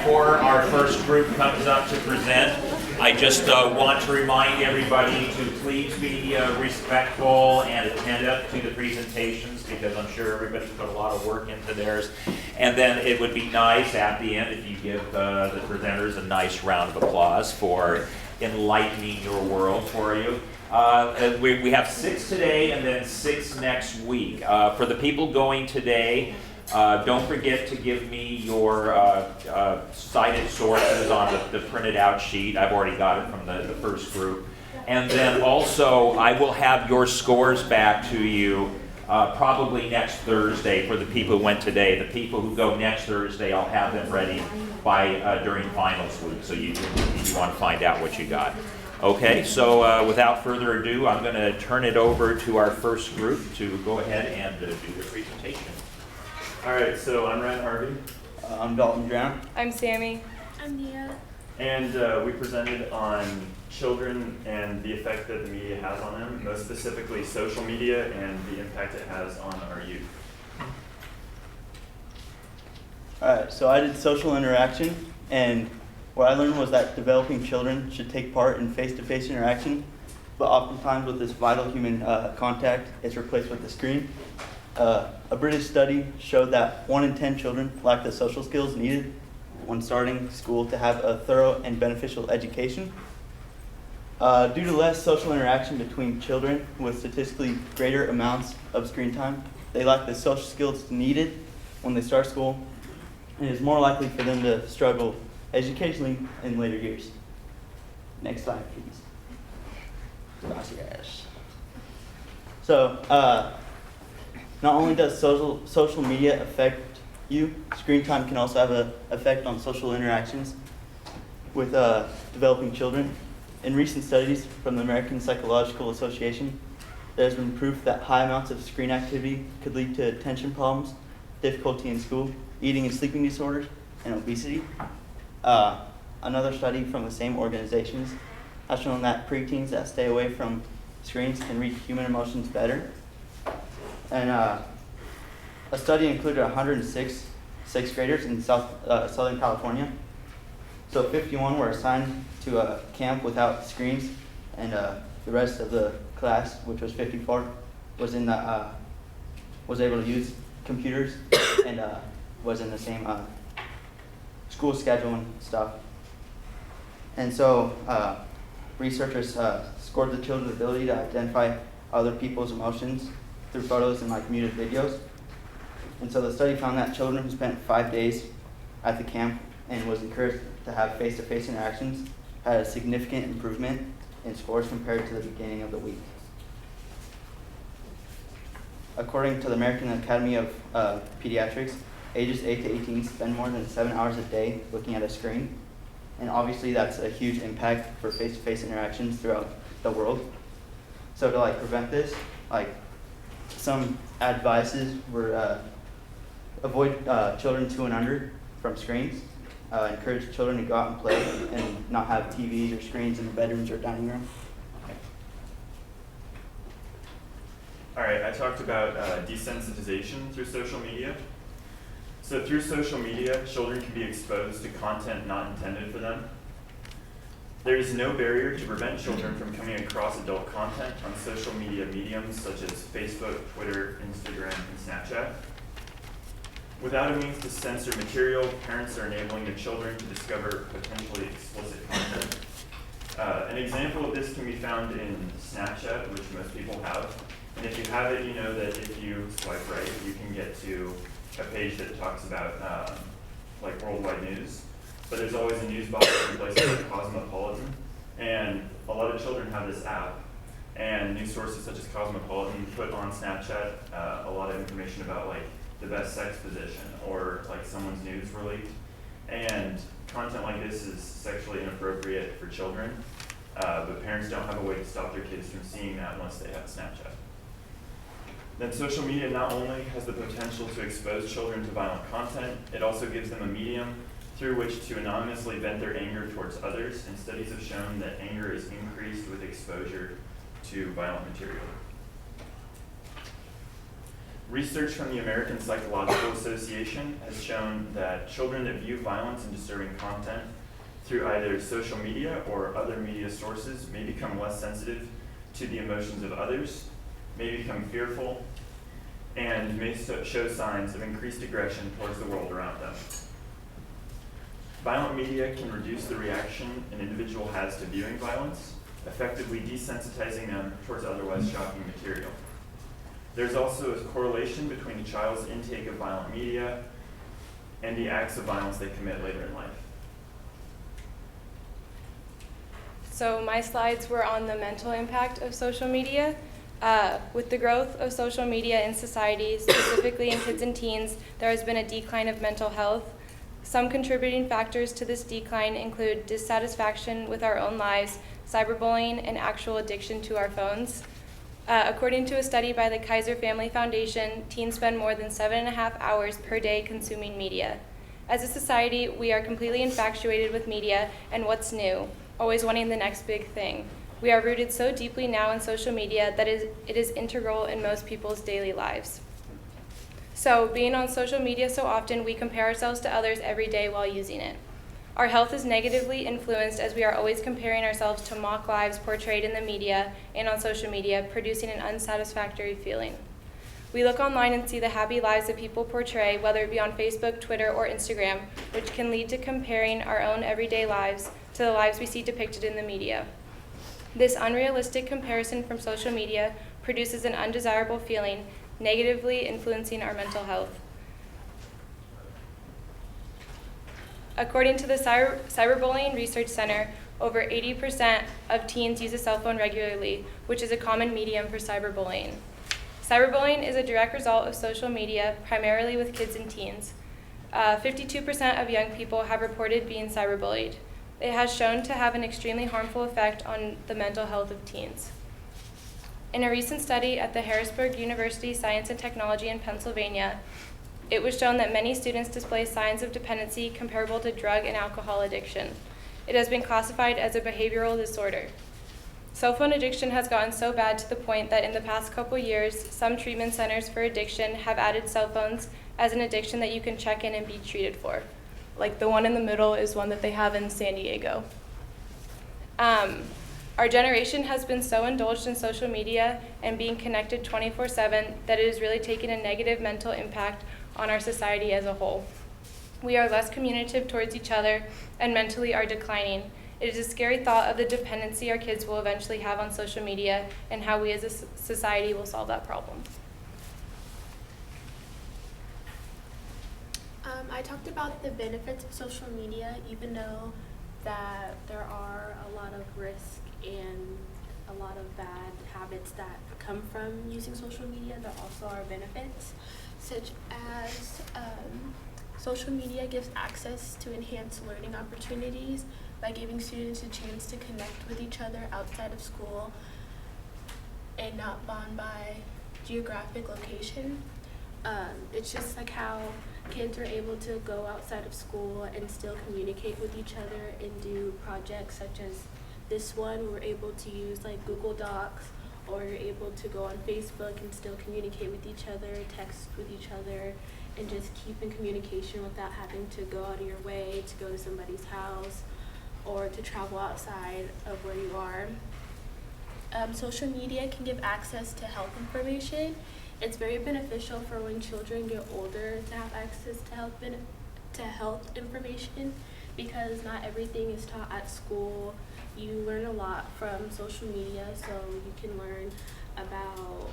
before our first group comes up to present, I just want to remind everybody to please be respectful and attentive to the presentations, because I'm sure everybody's put a lot of work into theirs. And then it would be nice at the end if you give the presenters a nice round of applause for enlightening your world for you. We have 6 today and then 6 next week. For the people going today, don't forget to give me your cited sources on the printed out sheet. I've already got it from the first group. And then also, I will have your scores back to you probably next Thursday for the people who went today. The people who go next Thursday, I'll have them ready by during finals week, so you want to find out what you got. Okay, so without further ado, I'm going to turn it over to our first group to go ahead and do the presentation. All right, so I'm Ryan Harvey. I'm Dalton Drown. I'm Sammy. I'm Nia. And we presented on children and the effect that the media has on them, most specifically social media and the impact it has on our youth. Alright, so I did social interaction, and what I learned was that developing children should take part in face-to-face interaction, but oftentimes with this vital human contact, it's replaced with the screen. A British study showed that 1 in 10 children lack the social skills needed when starting school to have a thorough and beneficial education. Due to less social interaction between children with statistically greater amounts of screen time, they lack the social skills needed when they start school, and it is more likely for them to struggle educationally in later years. Next slide, please. Gracias. So, not only does social media affect you, screen time can also have an effect on social interactions with developing children. In recent studies from the American Psychological Association, there has been proof that high amounts of screen activity could lead to attention problems, difficulty in school, eating and sleeping disorders, and obesity. Another study from the same organizations has shown that preteens that stay away from screens can read human emotions better. And a study included 106 sixth graders in Southern California. So 51 were assigned to a camp without screens, and the rest of the class, which was 54, was able to use computers and was in the same school schedule and stuff. And so researchers scored the children's ability to identify other people's emotions through photos and muted videos. And so the study found that children who spent 5 days at the camp and was encouraged to have face-to-face interactions had a significant improvement in scores compared to the beginning of the week. According to the American Academy of Pediatrics, ages 8 to 18 spend more than 7 hours a day looking at a screen. And obviously that's a huge impact for face-to-face interactions throughout the world. So to prevent this, some advices were avoid children 2 and under from screens, encourage children to go out and play and not have TVs or screens in the bedrooms or dining room. All right, I talked about desensitization through social media. So through social media, children can be exposed to content not intended for them. There is no barrier to prevent children from coming across adult content on social media mediums such as Facebook, Twitter, Instagram, and Snapchat. Without a means to censor material, parents are enabling their children to discover potentially explicit content. An example of this can be found in Snapchat, which most people have. And if you have it, you know that if you swipe right, you can get to a page that talks about worldwide news. But there's always a news box in places like Cosmopolitan. And a lot of children have this app. And news sources such as Cosmopolitan put on Snapchat a lot of information about the best sex position or someone's nudes were leaked. And content like this is sexually inappropriate for children, but parents don't have a way to stop their kids from seeing that once they have a Snapchat. Then social media not only has the potential to expose children to violent content, it also gives them a medium through which to anonymously vent their anger towards others, and studies have shown that anger is increased with exposure to violent material. Research from the American Psychological Association has shown that children that view violence and disturbing content through either social media or other media sources may become less sensitive to the emotions of others, may become fearful, and may show signs of increased aggression towards the world around them. Violent media can reduce the reaction an individual has to viewing violence, effectively desensitizing them towards otherwise shocking material. There's also a correlation between a child's intake of violent media and the acts of violence they commit later in life. So my slides were on the mental impact of social media. With the growth of social media in society, specifically in kids and teens, there has been a decline of mental health. Some contributing factors to this decline include dissatisfaction with our own lives, cyberbullying, and actual addiction to our phones. According to a study by the Kaiser Family Foundation, teens spend more than 7.5 hours per day consuming media. As a society, we are completely infatuated with media and what's new, always wanting the next big thing. We are rooted so deeply now in social media that it is integral in most people's daily lives. So, being on social media so often, we compare ourselves to others every day while using it. Our health is negatively influenced as we are always comparing ourselves to mock lives portrayed in the media and on social media, producing an unsatisfactory feeling. We look online and see the happy lives that people portray, whether it be on Facebook, Twitter, or Instagram, which can lead to comparing our own everyday lives to the lives we see depicted in the media. This unrealistic comparison from social media produces an undesirable feeling, negatively influencing our mental health. According to the Cyberbullying Research Center, over 80% of teens use a cell phone regularly, which is a common medium for cyberbullying. Cyberbullying is a direct result of social media, primarily with kids and teens. 52% of young people have reported being cyberbullied. It has shown to have an extremely harmful effect on the mental health of teens. In a recent study at the Harrisburg University Science and Technology in Pennsylvania, it was shown that many students display signs of dependency comparable to drug and alcohol addiction. It has been classified as a behavioral disorder. Cell phone addiction has gotten so bad to the point that in the past couple years, some treatment centers for addiction have added cell phones as an addiction that you can check in and be treated for. Like the one in the middle is one that they have in San Diego. Our generation has been so indulged in social media and being connected 24/7 that it has really taken a negative mental impact on our society as a whole. We are less communicative towards each other and mentally are declining. It is a scary thought of the dependency our kids will eventually have on social media and how we as a society will solve that problem. I talked about the benefits of social media, even though that there are a lot of risk and a lot of bad habits that come from using social media. There also are benefits, such as social media gives access to enhanced learning opportunities by giving students a chance to connect with each other outside of school and not bound by geographic location. It's just like how kids are able to go outside of school and still communicate with each other and do projects such as this one. We're able to use like Google Docs, or you're able to go on Facebook and still communicate with each other, text with each other, and just keep in communication without having to go out of your way to go to somebody's house or to travel outside of where you are. Social media can give access to health information. It's very beneficial for when children get older to have access to health information, because not everything is taught at school. You learn a lot from social media, so you can learn about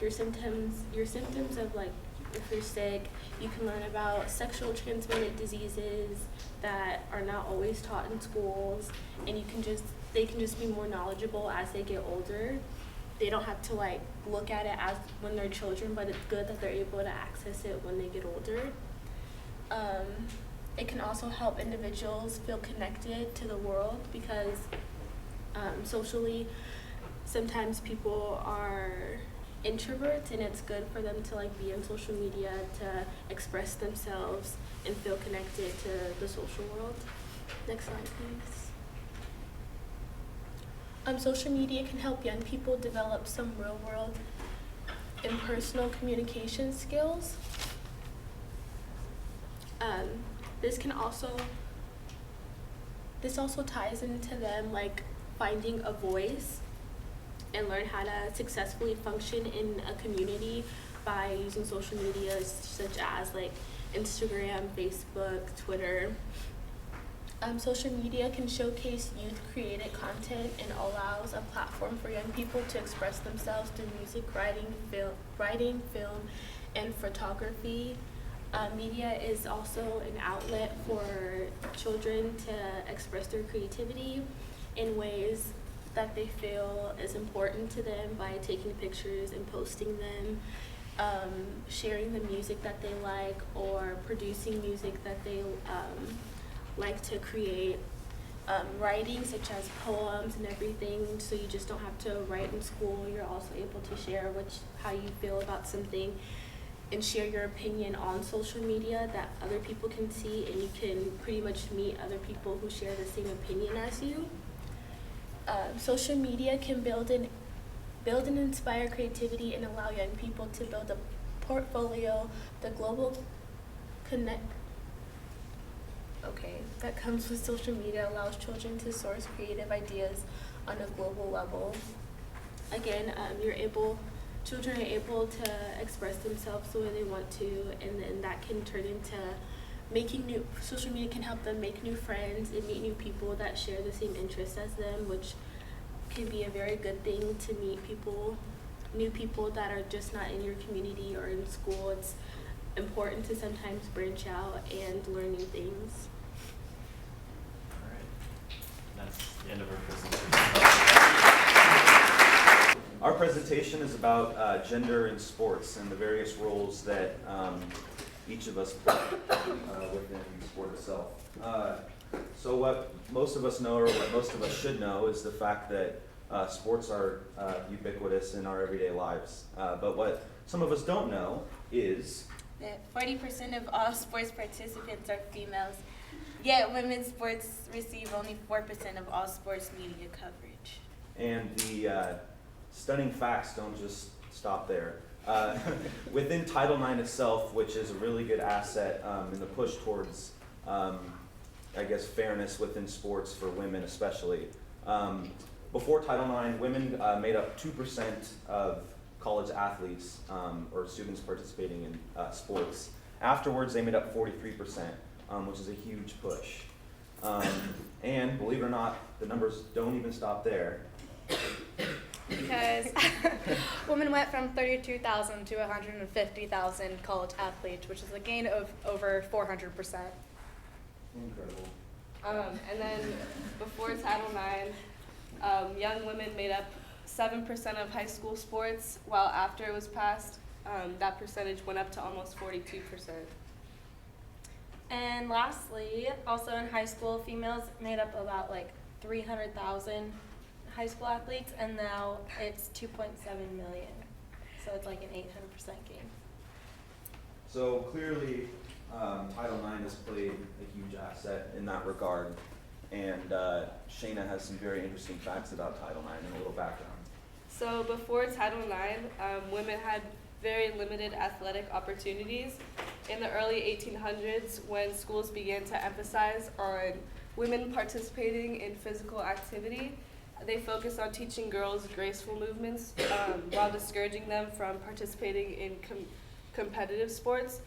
your symptoms of like if you're sick. You can learn about sexual transmitted diseases that are not always taught in schools, and they can just be more knowledgeable as they get older. They don't have to like look at it as when they're children, but it's good that they're able to access it when they get older. It can also help individuals feel connected to the world, because socially, sometimes people are introverts, and it's good for them to like be on social media to express themselves and feel connected to the social world. Next slide, please. Social media can help young people develop some real-world and personal communication skills. This also ties into them like finding a voice and learn how to successfully function in a community by using social media such as like Instagram, Facebook, Twitter. Social media can showcase youth-created content and allows a platform for young people to express themselves through music, writing, film, and photography. Media is also an outlet for children to express their creativity in ways that they feel is important to them by taking pictures and posting them, sharing the music that they like, or producing music that they like to create, writing such as poems and everything, so you just don't have to write in school. You're also able to share how you feel about something and share your opinion on social media that other people can see, and you can pretty much meet other people who share the same opinion as you. Social media can build and inspire creativity and allow young people to build a portfolio. The global connect that comes with social media allows children to source creative ideas on a global level. Again, children are able to express themselves the way they want to, and then that can turn into social media can help them make new friends and meet new people that share the same interests as them, which can be a very good thing to meet new people that are just not in your community or in school. It's important to sometimes branch out and learn new things. All right, that's the end of our presentation. Our presentation is about gender in sports and the various roles that each of us play within sport itself. So what most of us know, or what most of us should know, is the fact that sports are ubiquitous in our everyday lives. But what some of us don't know is that 40% of all sports participants are females, yet women's sports receive only 4% of all sports media coverage. And the stunning facts don't just stop there. Within Title IX itself, which is a really good asset in the push towards, fairness within sports for women especially. Before Title IX, women made up 2% of college athletes or students participating in sports. Afterwards, they made up 43%, which is a huge push. And believe it or not, the numbers don't even stop there. Because women went from 32,000 to 150,000 college athletes, which is a gain of over 400%. Incredible. And then before Title IX, young women made up 7% of high school sports, while after it was passed, that percentage went up to almost 42%. And lastly, also in high school, females made up about like 300,000 high school athletes, and now it's 2.7 million. So it's like an 800% gain. So clearly, Title IX has played a huge asset in that regard. And Shayna has some very interesting facts about Title IX and a little background. So before Title IX, women had very limited athletic opportunities. In the early 1800s, when schools began to emphasize on women participating in physical activity, they focused on teaching girls graceful movements while discouraging them from participating in competitive sports.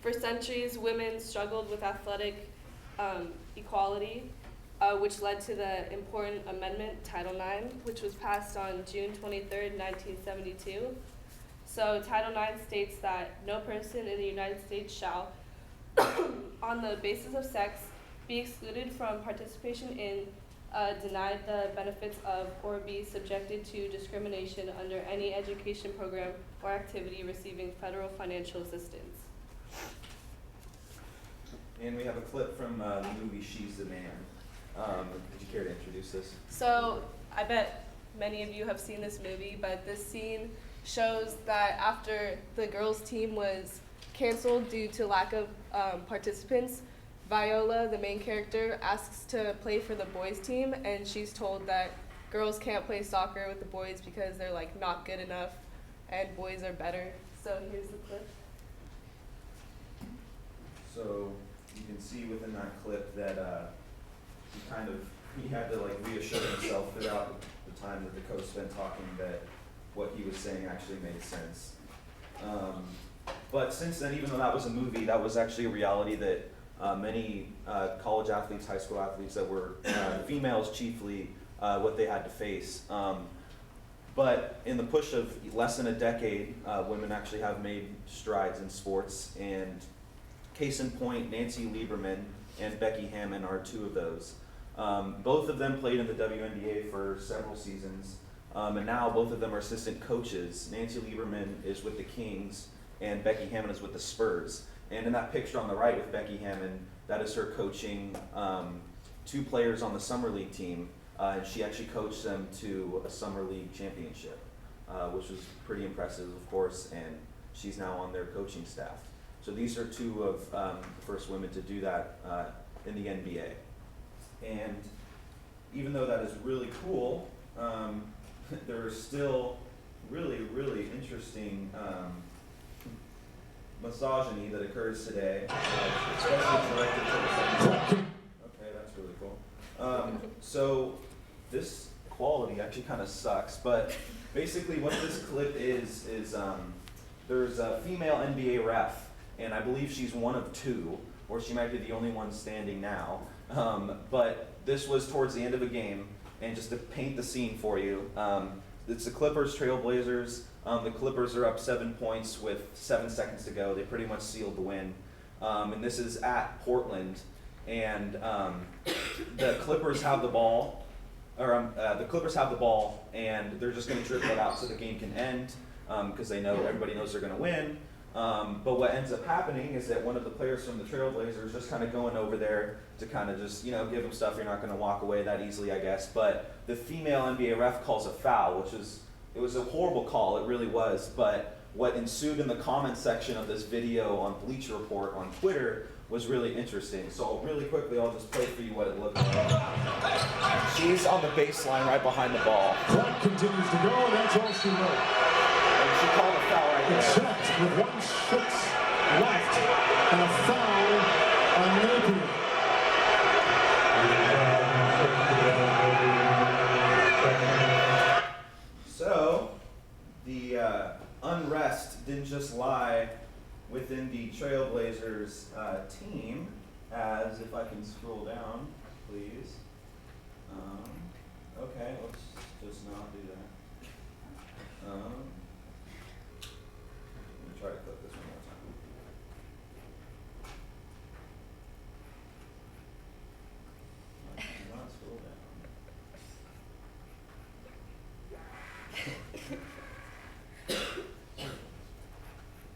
For centuries, women struggled with athletic equality, which led to the important amendment, Title IX, which was passed on June 23rd, 1972. So Title IX states that no person in the United States shall, on the basis of sex, be excluded from participation in, denied the benefits of, or be subjected to discrimination under any education program or activity receiving federal financial assistance. And we have a clip from the movie She's the Man. Would you care to introduce this? So I bet many of you have seen this movie, but this scene shows that after the girls' team was canceled due to lack of participants, Viola, the main character, asks to play for the boys team, and she's told that girls can't play soccer with the boys because they're like not good enough and boys are better. So here's the clip. So you can see within that clip that he had to like reassure himself throughout the time that the coach spent talking that what he was saying actually made sense. But since then, even though that was a movie, that was actually a reality that many college athletes, high school athletes that were females chiefly, what they had to face. But in the push of less than a decade, women actually have made strides in sports, and case in point, Nancy Lieberman and Becky Hammon are two of those. Both of them played in the WNBA for several seasons, and now both of them are assistant coaches. Nancy Lieberman is with the Kings, and Becky Hammon is with the Spurs. And in that picture on the right with Becky Hammon, that is her coaching two players on the summer league team, and she actually coached them to a summer league championship, which was pretty impressive, of course, and she's now on their coaching staff. So these are two of the first women to do that in the NBA. And even though that is really cool, there are still really, really interesting misogyny that occurs today, especially directed towards women. Okay, that's really cool. So this quality actually kind of sucks, but basically what this clip is there's a female NBA ref, and I believe she's one of two, or she might be the only one standing now. But this was towards the end of a game, and just to paint the scene for you, it's the Clippers Trailblazers. The Clippers are up 7 points with 7 seconds to go. They pretty much sealed the win. And this is at Portland, and the Clippers have the ball, and they're just going to dribble it out so the game can end, because everybody knows they're going to win. But what ends up happening is that one of the players from the Trailblazers just kind of going over there to kind of just, give them stuff. You're not going to walk away that easily, I guess. But the female NBA ref calls a foul, it was a horrible call. It really was. But what ensued in the comment section of this video on Bleacher Report on Twitter was really interesting. So really quickly, I'll just play for you what it looked like. She's on the baseline right behind the ball. Clock continues to go, and that's all she wrote. And she called a foul right there. It's checked with 1 6 left, and a foul on Napier. So, the unrest didn't just lie within the Trailblazers team, as if I can scroll down, please. Okay, let's just not do that. Let me try to click this one more time. I cannot scroll down.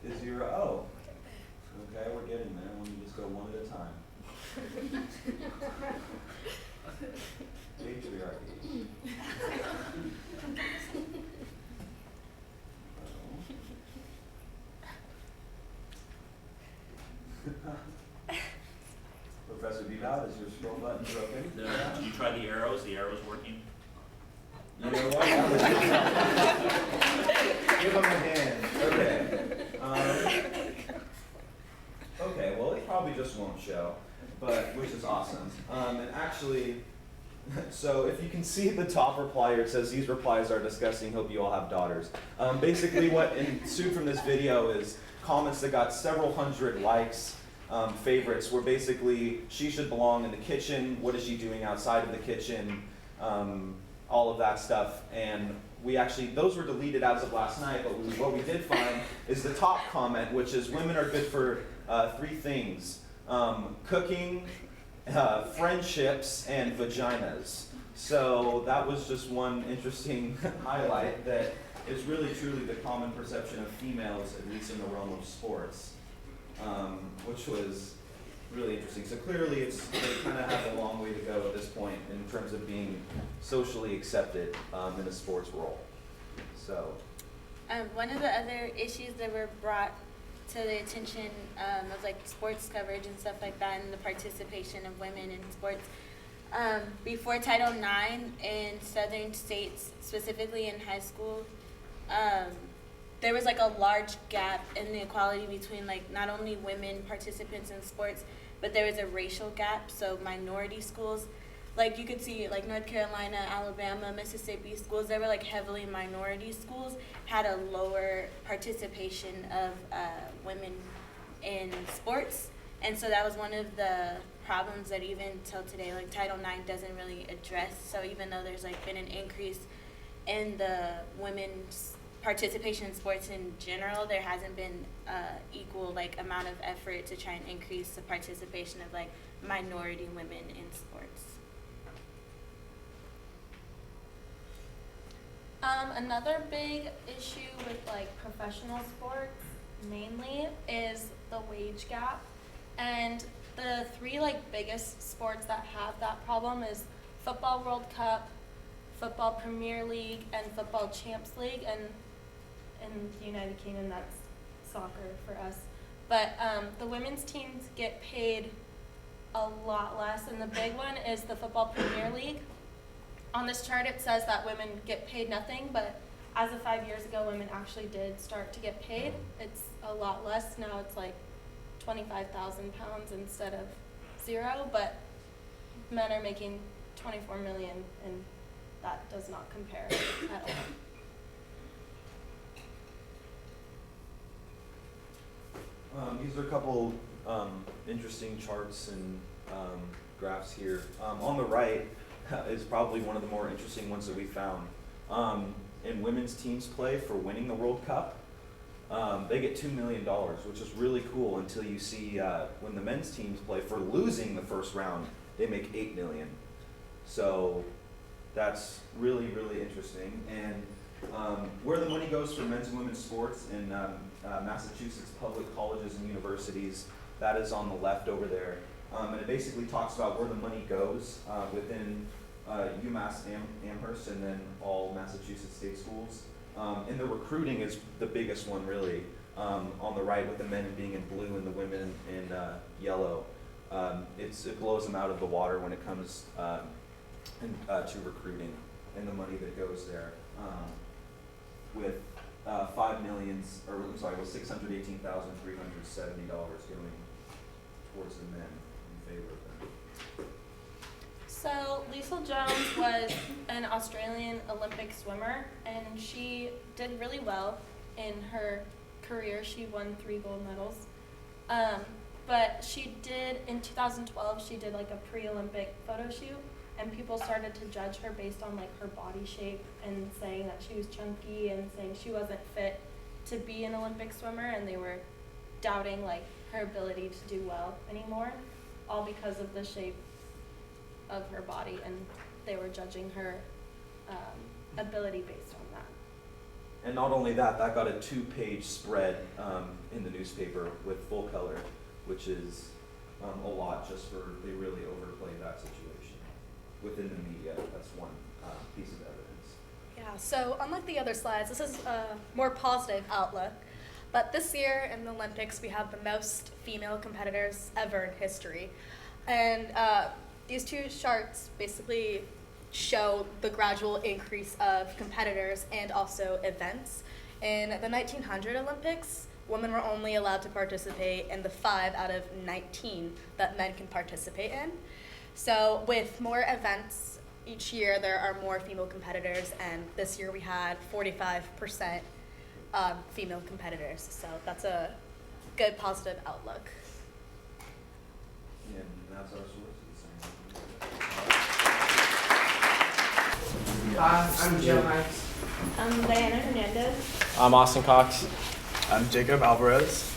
Is zero? Oh. Okay, we're getting there. Let me just go one at a time. Patriarchy. Professor Beebout, is your scroll button broken? Did you try the arrows? The arrow's working? You know what? Give him a hand. Okay. Okay, well, it probably just won't show, but which is awesome. And actually, so if you can see the top reply here, it says, "These replies are disgusting. Hope you all have daughters." Basically, what ensued from this video is comments that got several hundred likes. Favorites were basically, she should belong in the kitchen. What is she doing outside of the kitchen? All of that stuff, and those were deleted as of last night, but what we did find is the top comment, which is women are good for 3 things: cooking, friendships, and vaginas. So that was just one interesting highlight that is really truly the common perception of females, at least in the realm of sports, which was really interesting. So clearly they kind of have a long way to go at this point in terms of being socially accepted in a sports role. So One of the other issues that were brought to the attention of like sports coverage and stuff like that, and the participation of women in sports. Before Title IX in southern states, specifically in high school, there was like a large gap in the equality between like not only women participants in sports, but there was a racial gap. So minority schools, like you could see like North Carolina, Alabama, Mississippi schools, they were like heavily minority schools, had a lower participation of women in sports. And so that was one of the problems that even till today, like Title IX doesn't really address. So even though there's like been an increase in the women's participation in sports in general, there hasn't been equal like amount of effort to try and increase the participation of like minority women in sports. Another big issue with like professional sports mainly is the wage gap, and the three like biggest sports that have that problem is Football World Cup, Football Premier League, and Football Champs League, and in the United Kingdom that's soccer for us. But the women's teams get paid a lot less, and the big one is the Football Premier League. On this chart it says that women get paid nothing, but as of 5 years ago, women actually did start to get paid. It's a lot less now. It's like 25,000 pounds instead of 0, but men are making 24 million, and that does not compare at all. These are a couple interesting charts and graphs here. On the right is probably one of the more interesting ones that we found. In women's teams play for winning the World Cup, they get $2 million, which is really cool until you see when the men's teams play for losing the first round, they make $8 million. So that's really, really interesting. And where the money goes for men's and women's sports in Massachusetts public colleges and universities, that is on the left over there. And it basically talks about where the money goes within UMass Amherst and then all Massachusetts state schools. And the recruiting is the biggest one really, on the right with the men being in blue and the women in yellow. It blows them out of the water when it comes to recruiting and the money that goes there. With $618,370 going towards the men in favor of them. So Liesl Jones was an Australian Olympic swimmer, and she did really well in her career. She won 3 gold medals. But she did, in 2012, she did like a pre-Olympic photo shoot, and people started to judge her based on like her body shape and saying that she was chunky and saying she wasn't fit to be an Olympic swimmer, and they were doubting like her ability to do well anymore, all because of the shape of her body, and they were judging her ability based on that. And not only that, that got a 2-page spread in the newspaper with full color, which is a lot just for, they really overplayed that situation within the media. That's one piece of evidence. Yeah, so unlike the other slides, this is a more positive outlook. But this year in the Olympics, we have the most female competitors ever in history. And these two charts basically show the gradual increase of competitors and also events. In the 1900 Olympics, women were only allowed to participate in the 5 out of 19 that men can participate in. So with more events each year, there are more female competitors, and this year we had 45% female competitors. So that's a good positive outlook. And that's our source. I'm Joe Hines. I'm Diana Hernandez. I'm Austin Cox. I'm Jacob Alvarez.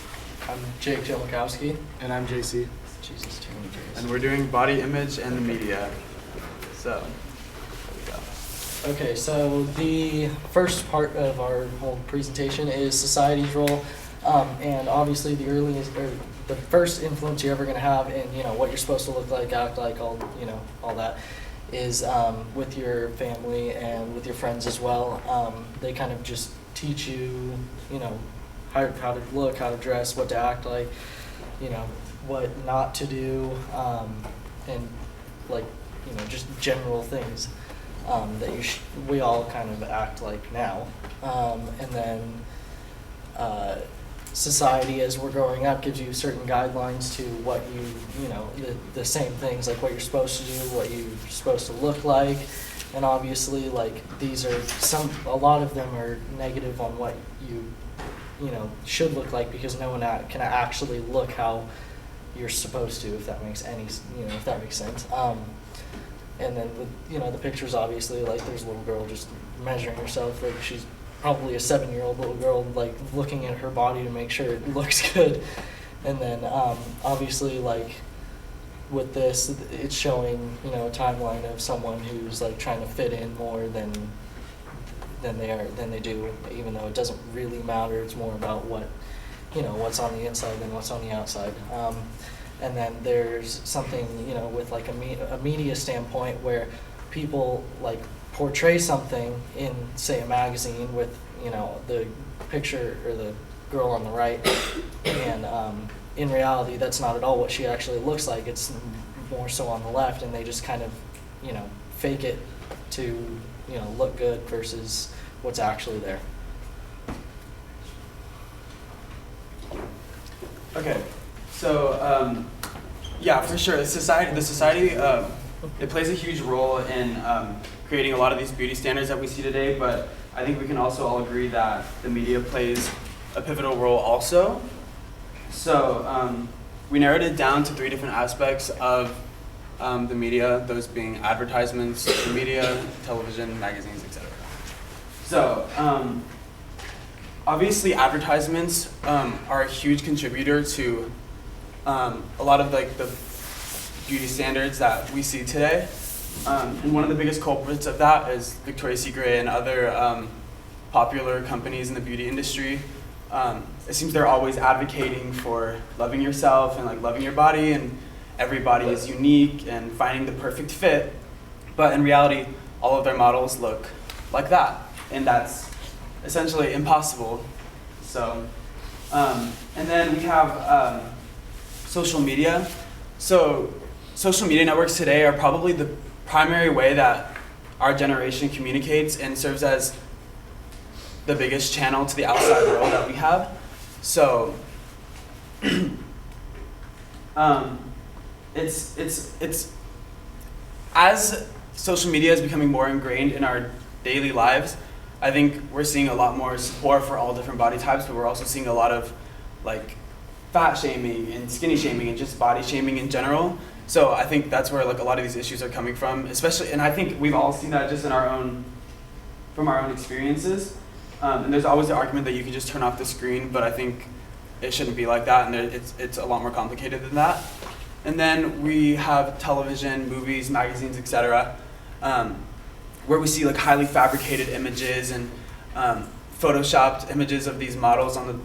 I'm Jake Jelakowski. And I'm JC. Jesus, too many J's. And we're doing body image and the media. So, there we go. Okay, so the first part of our whole presentation is society's role, and obviously the first influence you're ever going to have in what you're supposed to look like, act like, all that is with your family and with your friends as well. They kind of just teach you, how to look, how to dress, what to act like, you know, what not to do, and like, you know, just general things that we all kind of act like now. And then society, as we're growing up, gives you certain guidelines to what you know, the same things, like what you're supposed to do, what you're supposed to look like. And obviously, like, these are a lot of them are negative on what you know, should look like, because no one can actually look how you're supposed to, if that makes if that makes sense. And then with, you know, the pictures, obviously, like, there's a little girl just measuring herself, like she's probably a 7-year-old little girl, like looking at her body to make sure it looks good. And then obviously, like, with this, it's showing, you know, a timeline of someone who's like trying to fit in more than they do, even though it doesn't really matter. It's more about what, you know, what's on the inside than what's on the outside. And then there's something, you know, with like a media standpoint, where people like portray something in, say, a magazine with, you know, the picture or the girl on the right, and in reality, that's not at all what she actually looks like. It's more so on the left, and they just kind of, you know, fake it to, you know, look good versus what's actually there. Okay, so yeah, for sure, the society it plays a huge role in creating a lot of these beauty standards that we see today. But I think we can also all agree that the media plays a pivotal role also. So we narrowed it down to 3 different aspects of the media, those being advertisements, social media, television, magazines, etc. So obviously advertisements are a huge contributor to a lot of like the beauty standards that we see today. And one of the biggest culprits of that is Victoria's Secret and other popular companies in the beauty industry. It seems they're always advocating for loving yourself and like loving your body, and every body is unique and finding the perfect fit. But in reality, all of their models look like that, and that's essentially impossible. So, and then we have social media. So social media networks today are probably the primary way that our generation communicates and serves as the biggest channel to the outside world that we have. So it's as social media is becoming more ingrained in our daily lives, I think we're seeing a lot more support for all different body types, but we're also seeing a lot of like fat shaming and skinny shaming and just body shaming in general. So I think that's where like a lot of these issues are coming from, especially, and I think we've all seen that just in from our own experiences. And there's always the argument that you can just turn off the screen, but I think it shouldn't be like that, and it's a lot more complicated than that. And then we have television, movies, magazines, etc., where we see like highly fabricated images and photoshopped images of these models on the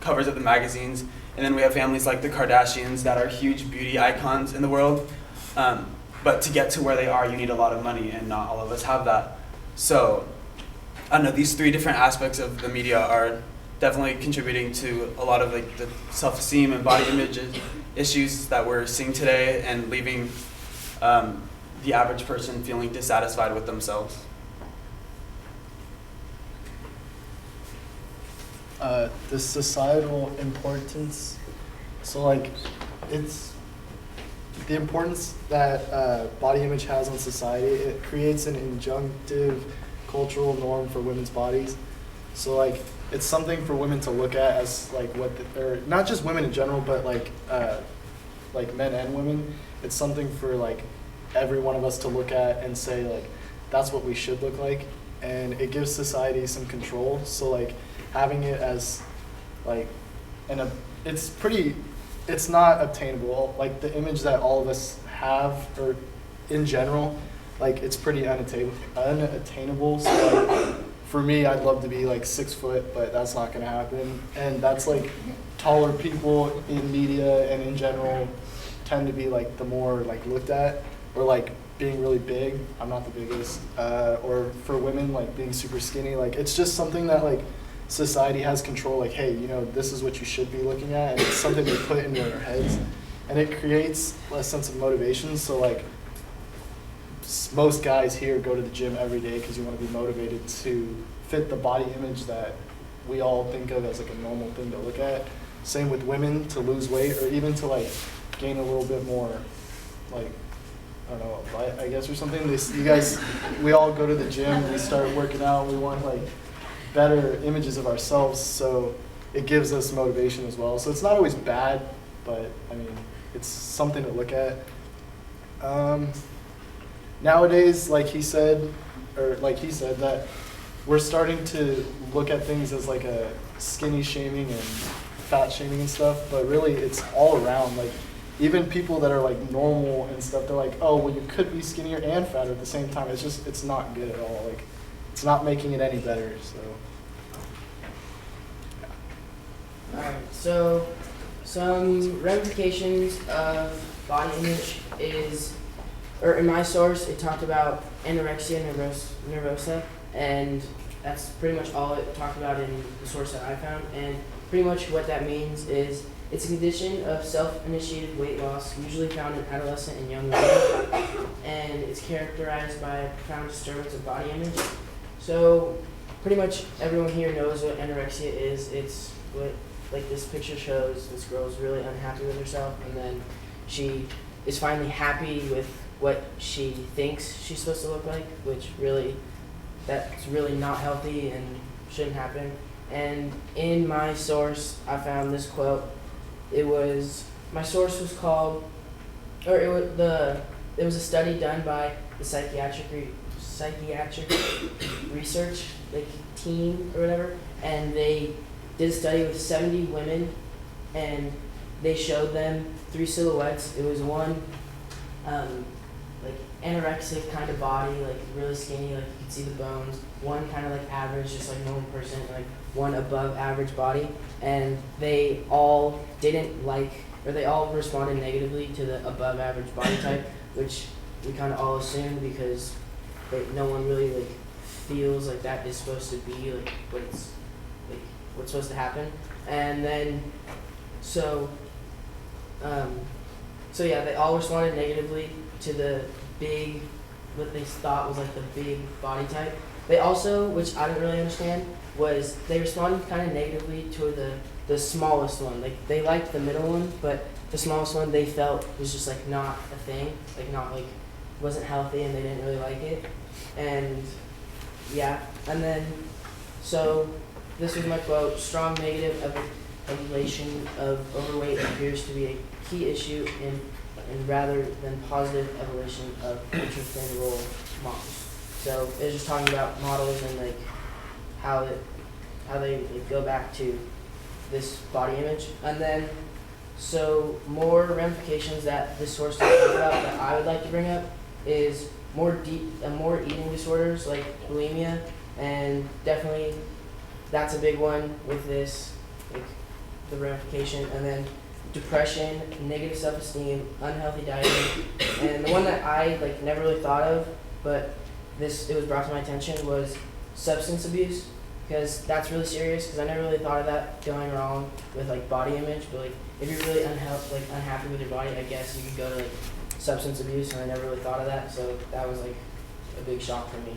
covers of the magazines. And then we have families like the Kardashians that are huge beauty icons in the world. But to get to where they are, you need a lot of money, and not all of us have that. So I don't know, these 3 different aspects of the media are definitely contributing to a lot of like the self-esteem and body image issues that we're seeing today, and leaving the average person feeling dissatisfied with themselves. The societal importance. So like, it's the importance that body image has on society. It creates an injunctive cultural norm for women's bodies. So like, it's something for women to look at as like or not just women in general, but like men and women. It's something for like every one of us to look at and say like, that's what we should look like. And it gives society some control. So like, having it as like, it's not obtainable. Like the image that all of us have, or in general, like it's pretty unattainable. So like, for me, I'd love to be like 6 foot, but that's not gonna happen. And that's like, taller people in media and in general tend to be like the more like looked at, or like being really big. I'm not the biggest. Or for women, like being super skinny. Like it's just something that like society has control, like, hey, you know, this is what you should be looking at, and it's something they put into our heads, and it creates a sense of motivation. So like most guys here go to the gym every day because you want to be motivated to fit the body image that we all think of as like a normal thing to look at. Same with women, to lose weight or even to like gain a little bit more, like, I don't know, I guess, or something. You guys, we all go to the gym, we start working out, we want like better images of ourselves, so it gives us motivation as well. So it's not always bad, but I mean, it's something to look at. Nowadays, like he said, that we're starting to look at things as like a skinny shaming and fat shaming and stuff, but really it's all around. Like even people that are like normal and stuff, they're like, oh, well, you could be skinnier and fatter at the same time. It's just, it's not good at all. Like it's not making it any better. So. Alright, so some ramifications of body image is, or in my source, it talked about anorexia nervosa, and that's pretty much all it talked about in the source that I found. And pretty much what that means is it's a condition of self-initiated weight loss, usually found in adolescent and young women, and it's characterized by a profound disturbance of body image. So pretty much everyone here knows what anorexia is. It's what, like this picture shows, this girl's really unhappy with herself, and then she is finally happy with what she thinks she's supposed to look like, which really, that's really not healthy and shouldn't happen. And in my source, I found this quote. My source was called, or it was a study done by the psychiatric research like team or whatever, and they did a study with 70 women, and they showed them 3 silhouettes. It was one like anorexic kind of body, like really skinny, like you could see the bones. One kind of like average, just like normal person, like one above average body. And they all didn't like, or they all responded negatively to the above average body type, which we kind of all assumed because no one really like feels like that is supposed to be like what's supposed to happen. And then so yeah, they all responded negatively to the big, what they thought was like the big body type. They also, which I didn't really understand, was they responded kind of negatively to the smallest one. Like they liked the middle one, but the smallest one they felt was just like not a thing, like not like wasn't healthy, and they didn't really like it. And yeah, and then so this was my quote: strong negative evaluation of overweight appears to be a key issue in rather than positive evaluation of ultra-thin role models. So it was just talking about models and like how they like, go back to this body image. And then so more ramifications that this source talks about that I would like to bring up is more eating disorders like bulimia, and definitely that's a big one with this, like the ramification. And then depression, negative self-esteem, unhealthy dieting, and the one that I like never really thought of, but it was brought to my attention, was substance abuse, because that's really serious. Because I never really thought of that going wrong with like body image, but like if you're really unhappy with your body, I guess you could go to like substance abuse, and I never really thought of that, so that was like a big shock for me.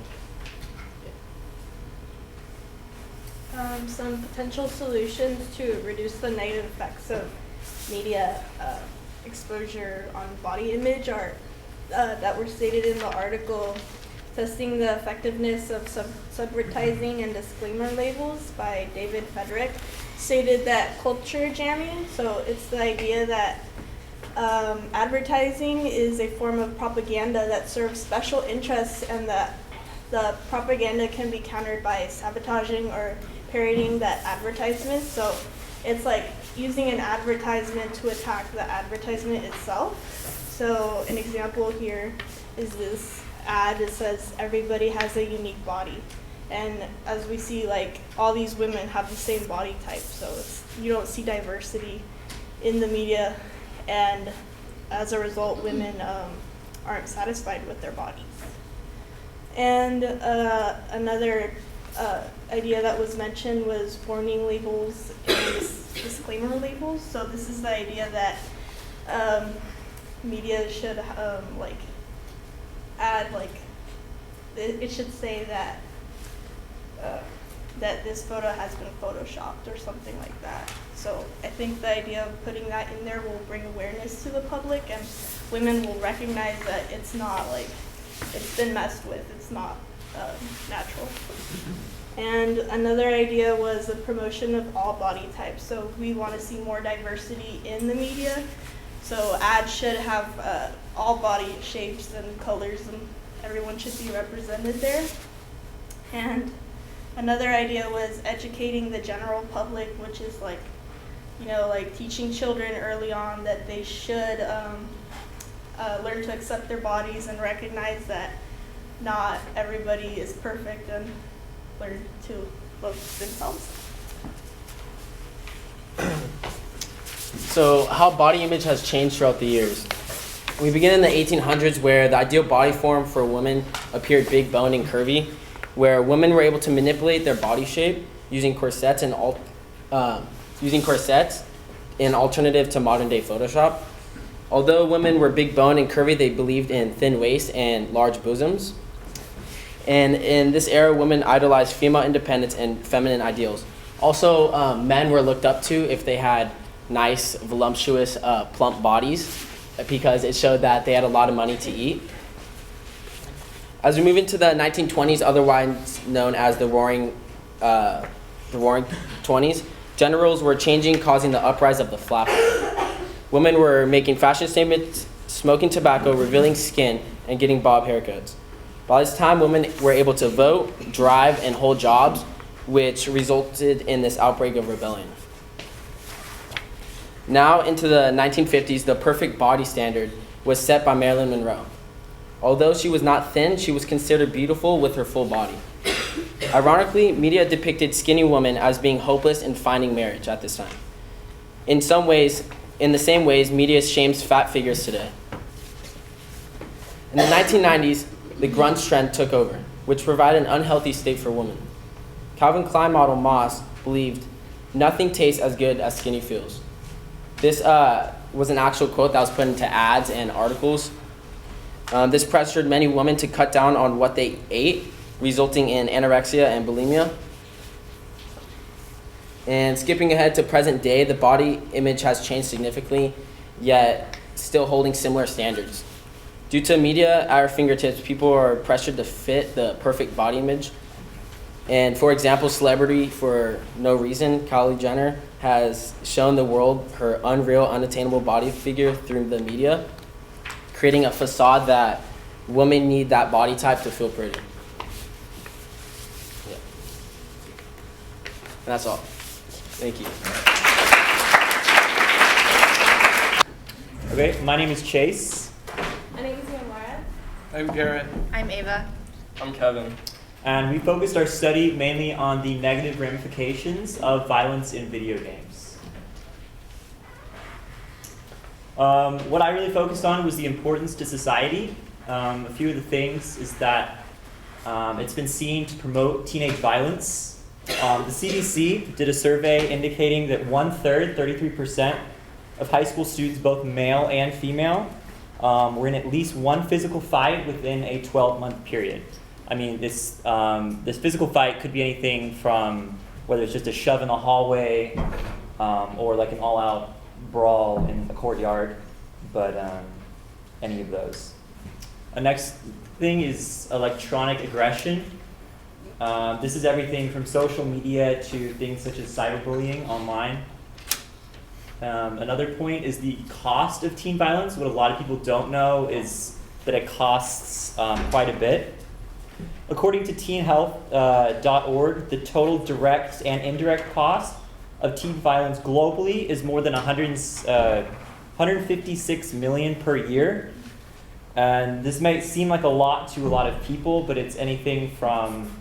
Some potential solutions to reduce the negative effects of media exposure on body image are that were stated in the article, Testing the Effectiveness of Subvertising and Disclaimer Labels by David Federick, stated that culture jamming, so it's the idea that advertising is a form of propaganda that serves special interests, and that the propaganda can be countered by sabotaging or parodying that advertisement. So it's like using an advertisement to attack the advertisement itself. So an example here is this ad. It says, everybody has a unique body. And as we see, like all these women have the same body type. So you don't see diversity in the media. And as a result, women aren't satisfied with their bodies. And another idea that was mentioned was warning labels and disclaimer labels. So this is the idea that media should like add like it should say that that this photo has been photoshopped or something like that. So I think the idea of putting that in there will bring awareness to the public, and women will recognize that it's not like it's been messed with. It's not natural. And another idea was the promotion of all body types. So we want to see more diversity in the media. So ads should have all body shapes and colors, and everyone should be represented there. And another idea was educating the general public, which is like, you know, like teaching children early on that they should learn to accept their bodies and recognize that not everybody is perfect, and learn to love themselves. So how body image has changed throughout the years. We begin in the 1800s, where the ideal body form for a woman appeared big boned and curvy, where women were able to manipulate their body shape using corsets in alternative to modern day Photoshop. Although women were big boned and curvy, they believed in thin waists and large bosoms. And in this era, women idolized female independence and feminine ideals. Also, men were looked up to if they had nice, voluptuous, plump bodies, because it showed that they had a lot of money to eat. As we move into the 1920s, otherwise known as the Roaring 20s, gender roles were changing, causing the uprise of the flapper. Women were making fashion statements, smoking tobacco, revealing skin, and getting bob haircuts. By this time, women were able to vote, drive, and hold jobs, which resulted in this outbreak of rebellion. Now into the 1950s, the perfect body standard was set by Marilyn Monroe. Although she was not thin, she was considered beautiful with her full body. Ironically, media depicted skinny women as being hopeless in finding marriage at this time. In the same ways, media shames fat figures today. In the 1990s, the grunge trend took over, which provided an unhealthy state for women. Calvin Klein model Moss believed, "Nothing tastes as good as skinny feels." This was an actual quote that was put into ads and articles. This pressured many women to cut down on what they ate, resulting in anorexia and bulimia. And skipping ahead to present day, the body image has changed significantly, yet still holding similar standards. Due to media at our fingertips, people are pressured to fit the perfect body image. And for example, celebrity for no reason, Kylie Jenner, has shown the world her unreal, unattainable body figure through the media, creating a facade that women need that body type to feel pretty. Yeah. And that's all. Thank you. Okay, my name is Chase. My name is Yamara. I'm Garrett. I'm Ava. I'm Kevin. And we focused our study mainly on the negative ramifications of violence in video games. What I really focused on was the importance to society. A few of the things is that it's been seen to promote teenage violence. The CDC did a survey indicating that 1/3, 33%, of high school students, both male and female, were in at least one physical fight within a 12-month period. I mean, this physical fight could be anything from whether it's just a shove in the hallway or like an all-out brawl in a courtyard, but any of those. The next thing is electronic aggression. This is everything from social media to things such as cyberbullying online. Another point is the cost of teen violence. What a lot of people don't know is that it costs quite a bit. According to teenhealth.org, the total direct and indirect cost of teen violence globally is more than 156 million per year. And this might seem like a lot to a lot of people, but it's anything from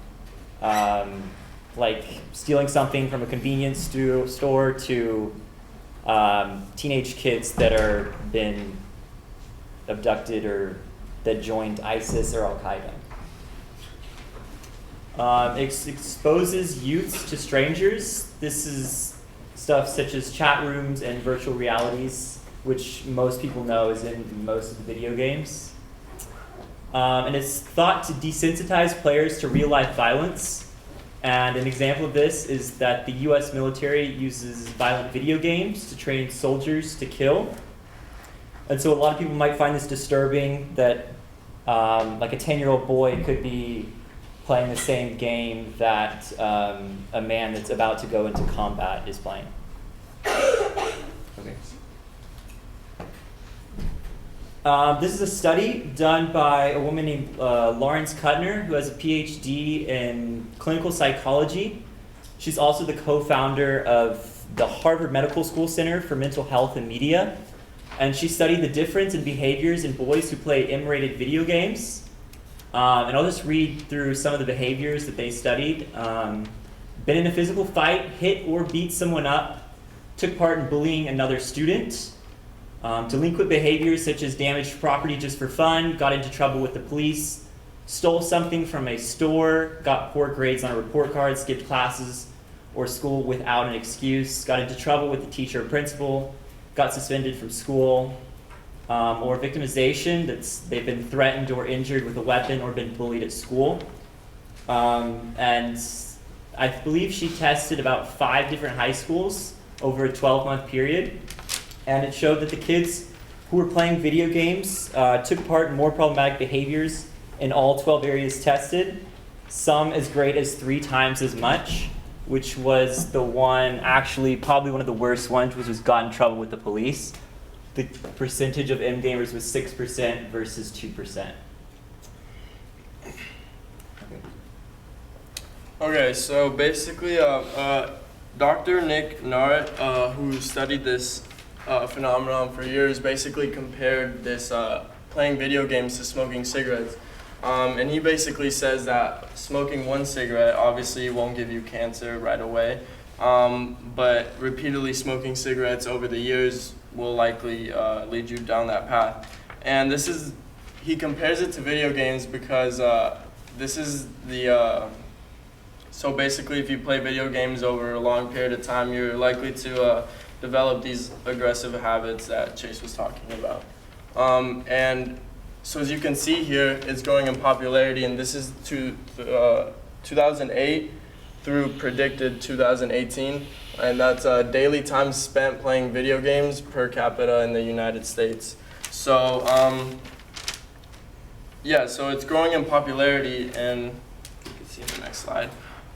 like stealing something from a convenience store to teenage kids that are been abducted or that joined ISIS or Al-Qaeda. Exposes youths to strangers. This is stuff such as chat rooms and virtual realities, which most people know is in most of the video games. And it's thought to desensitize players to real-life violence. And an example of this is that the US military uses violent video games to train soldiers to kill. And so a lot of people might find this disturbing that like a 10-year-old boy could be playing the same game that a man that's about to go into combat is playing. Okay. This is a study done by a woman named Lawrence Kuttner, who has a PhD in clinical psychology. She's also the co-founder of the Harvard Medical School Center for Mental Health and Media. And she studied the difference in behaviors in boys who play M-rated video games. And I'll just read through some of the behaviors that they studied. Been in a physical fight, hit or beat someone up, took part in bullying another student. Delinquent behaviors such as damaged property just for fun, got into trouble with the police, stole something from a store, got poor grades on a report card, skipped classes or school without an excuse, got into trouble with the teacher or principal, got suspended from school, or victimization, they've been threatened or injured with a weapon or been bullied at school. And I believe she tested about 5 different high schools over a 12-month period. And it showed that the kids who were playing video games took part in more problematic behaviors in all 12 areas tested, some as great as 3 times as much, which was the one, actually probably one of the worst ones, which was got in trouble with the police. The percentage of M gamers was 6% versus 2%. Okay, so basically, Dr. Nick Narrett, who studied this phenomenon for years, basically compared this playing video games to smoking cigarettes. And he basically says that smoking one cigarette obviously won't give you cancer right away, but repeatedly smoking cigarettes over the years will likely lead you down that path. And he compares it to video games because this is the, so basically if you play video games over a long period of time, you're likely to develop these aggressive habits that Chase was talking about. And so as you can see here, it's growing in popularity, and this is 2008 through predicted 2018, and that's daily time spent playing video games per capita in the United States. So yeah, so it's growing in popularity, and you can see in the next slide.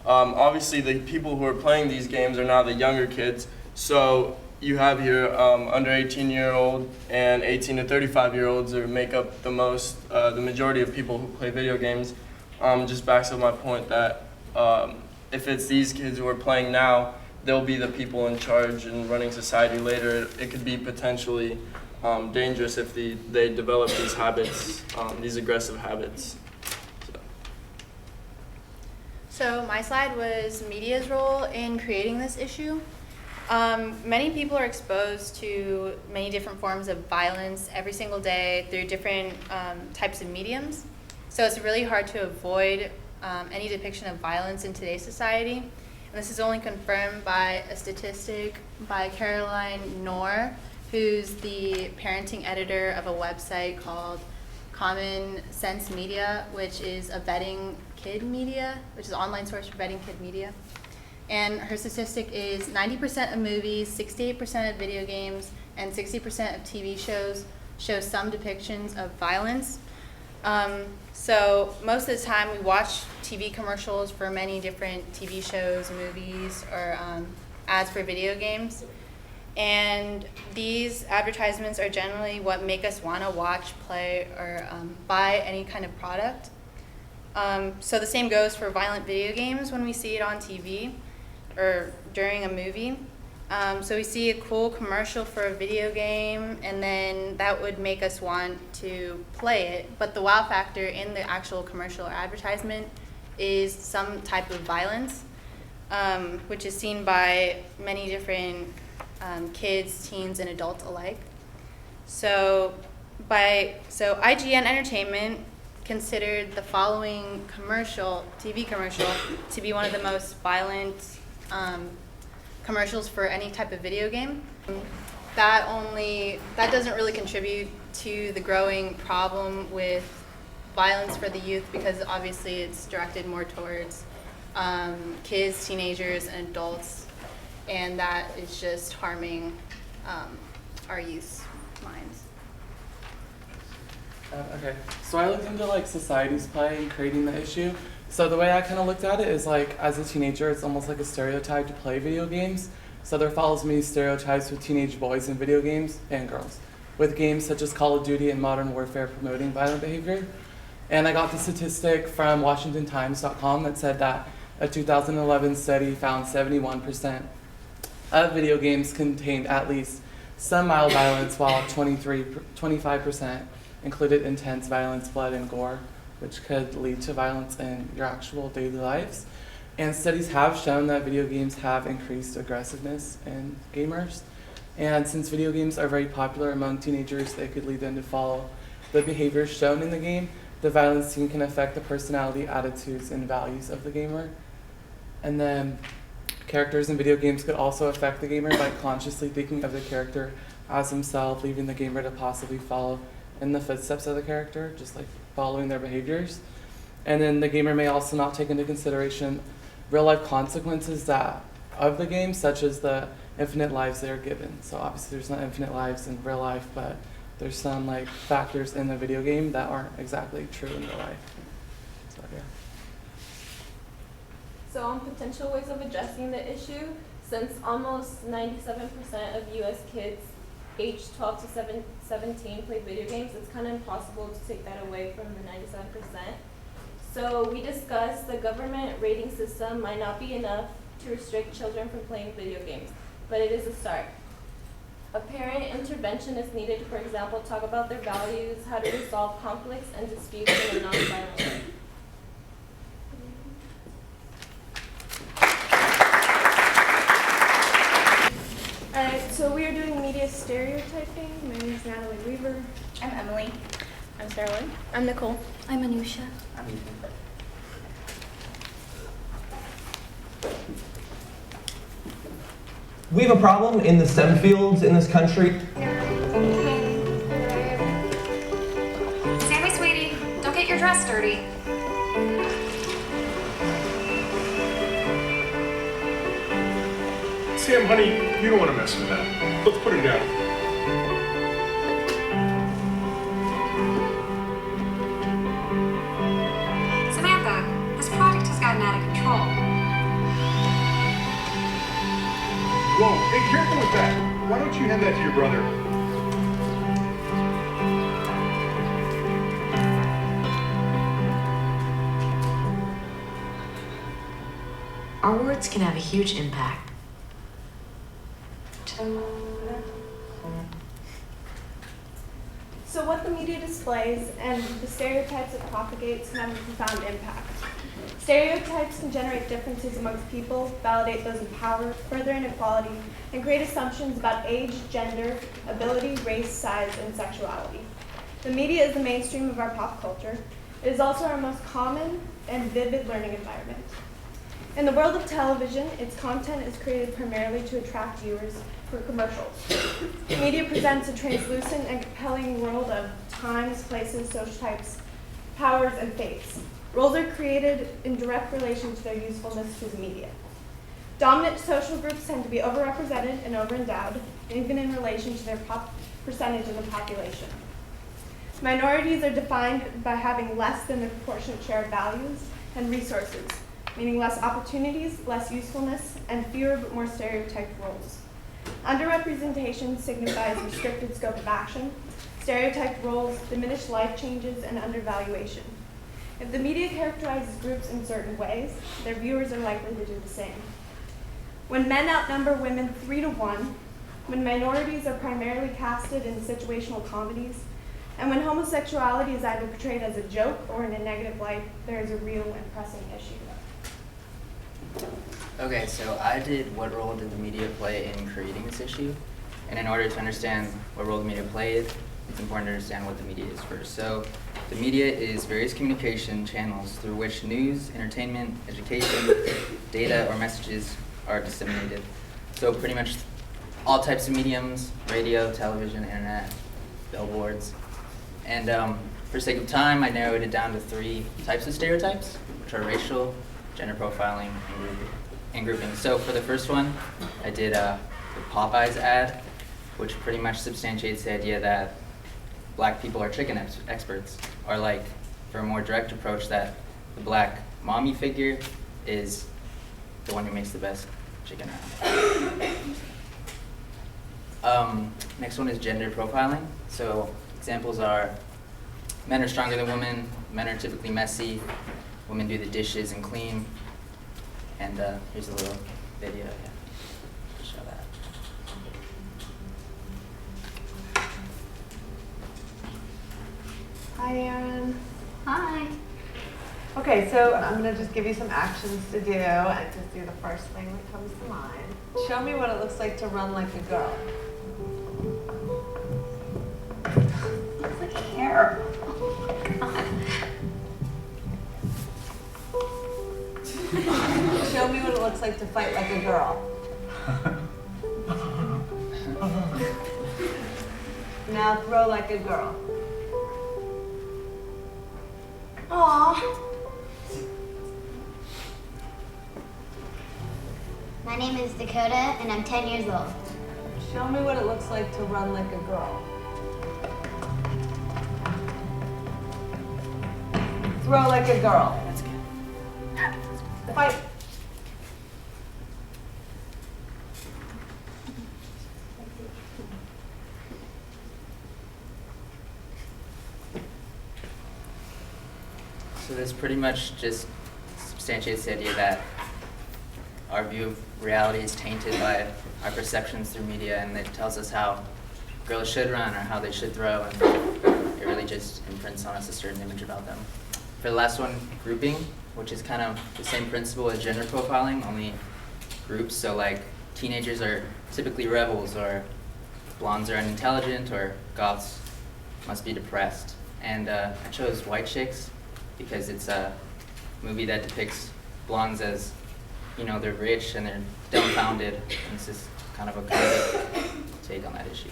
Obviously, the people who are playing these games are now the younger kids. So you have here under 18-year-old and 18 to 35-year-olds make up the majority of people who play video games. Just backs up my point that if it's these kids who are playing now, they'll be the people in charge and running society later. It could be potentially dangerous if they develop these habits, these aggressive habits. So my slide was media's role in creating this issue. Many people are exposed to many different forms of violence every single day through different types of mediums. So it's really hard to avoid any depiction of violence in today's society. And this is only confirmed by a statistic by Caroline Knorr, who's the parenting editor of a website called Common Sense Media, which is a vetting kid media, which is an online source for vetting kid media. And her statistic is 90% of movies, 68% of video games, and 60% of TV shows show some depictions of violence. So most of the time we watch TV commercials for many different TV shows, movies, or ads for video games. And these advertisements are generally what make us want to watch, play, or buy any kind of product. So the same goes for violent video games when we see it on TV or during a movie. So we see a cool commercial for a video game, and then that would make us want to play it. But the wow factor in the actual commercial or advertisement is some type of violence, which is seen by many different kids, teens, and adults alike. So IGN Entertainment considered the following TV commercial, to be one of the most violent commercials for any type of video game. That doesn't really contribute to the growing problem with violence for the youth, because obviously it's directed more towards kids, teenagers, and adults, and that is just harming our youth's minds. Okay, so I looked into like society's play in creating the issue. So the way I kind of looked at it is like, as a teenager, it's almost like a stereotype to play video games. So there follows many stereotypes with teenage boys in video games and girls, with games such as Call of Duty and Modern Warfare promoting violent behavior. And I got the statistic from WashingtonTimes.com that said that a 2011 study found 71% of video games contained at least some mild violence, while 25% included intense violence, blood, and gore, which could lead to violence in your actual daily lives. And studies have shown that video games have increased aggressiveness in gamers. And since video games are very popular among teenagers, they could lead them to follow the behaviors shown in the game. The violence seen can affect the personality, attitudes, and values of the gamer. And then characters in video games could also affect the gamer by consciously thinking of the character as himself, leaving the gamer to possibly follow in the footsteps of the character, just like following their behaviors. And then the gamer may also not take into consideration real-life consequences of the game, such as the infinite lives they are given. So obviously there's not infinite lives in real life, but there's some like factors in the video game that aren't exactly true in real life. So yeah. So on potential ways of addressing the issue, since almost 97% of U.S. kids aged 12 to 17 play video games, it's kind of impossible to take that away from the 97%. So we discussed the government rating system might not be enough to restrict children from playing video games, but it is a start. A parent intervention is needed to, for example, talk about their values, how to resolve conflicts and disputes in a non-violent way. Alright, so we are doing media stereotyping. My name is Natalie Weaver. I'm Emily. I'm Sarah. I'm Nicole. I'm Anusha. I'm Ethan. We have a problem in the STEM fields in this country. Sammy, sweetie, don't get your dress dirty. Sam, honey, you don't want to mess with that. Let's put it down. Samantha, this project has gotten out of control. Whoa, hey, careful with that. Why don't you hand that to your brother? Our words can have a huge impact. So what the media displays and the stereotypes it propagates can have a profound impact. Stereotypes can generate differences amongst people, validate those in power, further inequality, and create assumptions about age, gender, ability, race, size, and sexuality. The media is the mainstream of our pop culture. It is also our most common and vivid learning environment. In the world of television, its content is created primarily to attract viewers for commercials. The media presents a translucent and compelling world of times, places, social types, powers, and fates. Roles are created in direct relation to their usefulness to the media. Dominant social groups tend to be overrepresented and overendowed, even in relation to their percentage in the population. Minorities are defined by having less than their proportionate share of values and resources, meaning less opportunities, less usefulness, and fewer but more stereotyped roles. Underrepresentation signifies restricted scope of action, stereotyped roles, diminished life changes, and undervaluation. If the media characterizes groups in certain ways, their viewers are likely to do the same. When men outnumber women 3-to-1, when minorities are primarily casted in situational comedies, and when homosexuality is either portrayed as a joke or in a negative light, there is a real and pressing issue. Okay, so I did what role did the media play in creating this issue? And in order to understand what role the media played, it's important to understand what the media is first. So The media is various communication channels through which news, entertainment, education, data, or messages are disseminated. So pretty much all types of mediums: radio, television, internet, billboards. And for sake of time, I narrowed it down to 3 types of stereotypes, which are racial, gender profiling, and grouping. So for the first one, I did the Popeyes ad, which pretty much substantiates the idea that black people are chicken experts, or like, for a more direct approach, that the black mommy figure is the one who makes the best chicken around. Next one is gender profiling. So examples are: men are stronger than women, men are typically messy, women do the dishes and clean. And here's a little video to show that. Hi, Erin. Hi. Okay, so I'm going to just give you some actions to do and just do the first thing that comes to mind. Show me what it looks like to run like a girl. Looks like hair. Show me what it looks like to fight like a girl. Now throw like a girl. Aww. My name is Dakota, and I'm 10 years old. Show me what it looks like to run like a girl. Throw like a girl. Fight. So this pretty much just substantiates the idea that our view of reality is tainted by our perceptions through media, and it tells us how girls should run or how they should throw, and it really just imprints on us a certain image about them. For the last one, grouping, which is kind of the same principle as gender profiling, only groups. So like, teenagers are typically rebels, or blondes are unintelligent, or goths must be depressed. And I chose White Chicks because it's a movie that depicts blondes as, you know, they're rich and they're dumbfounded, and it's just kind of a comedic take on that issue.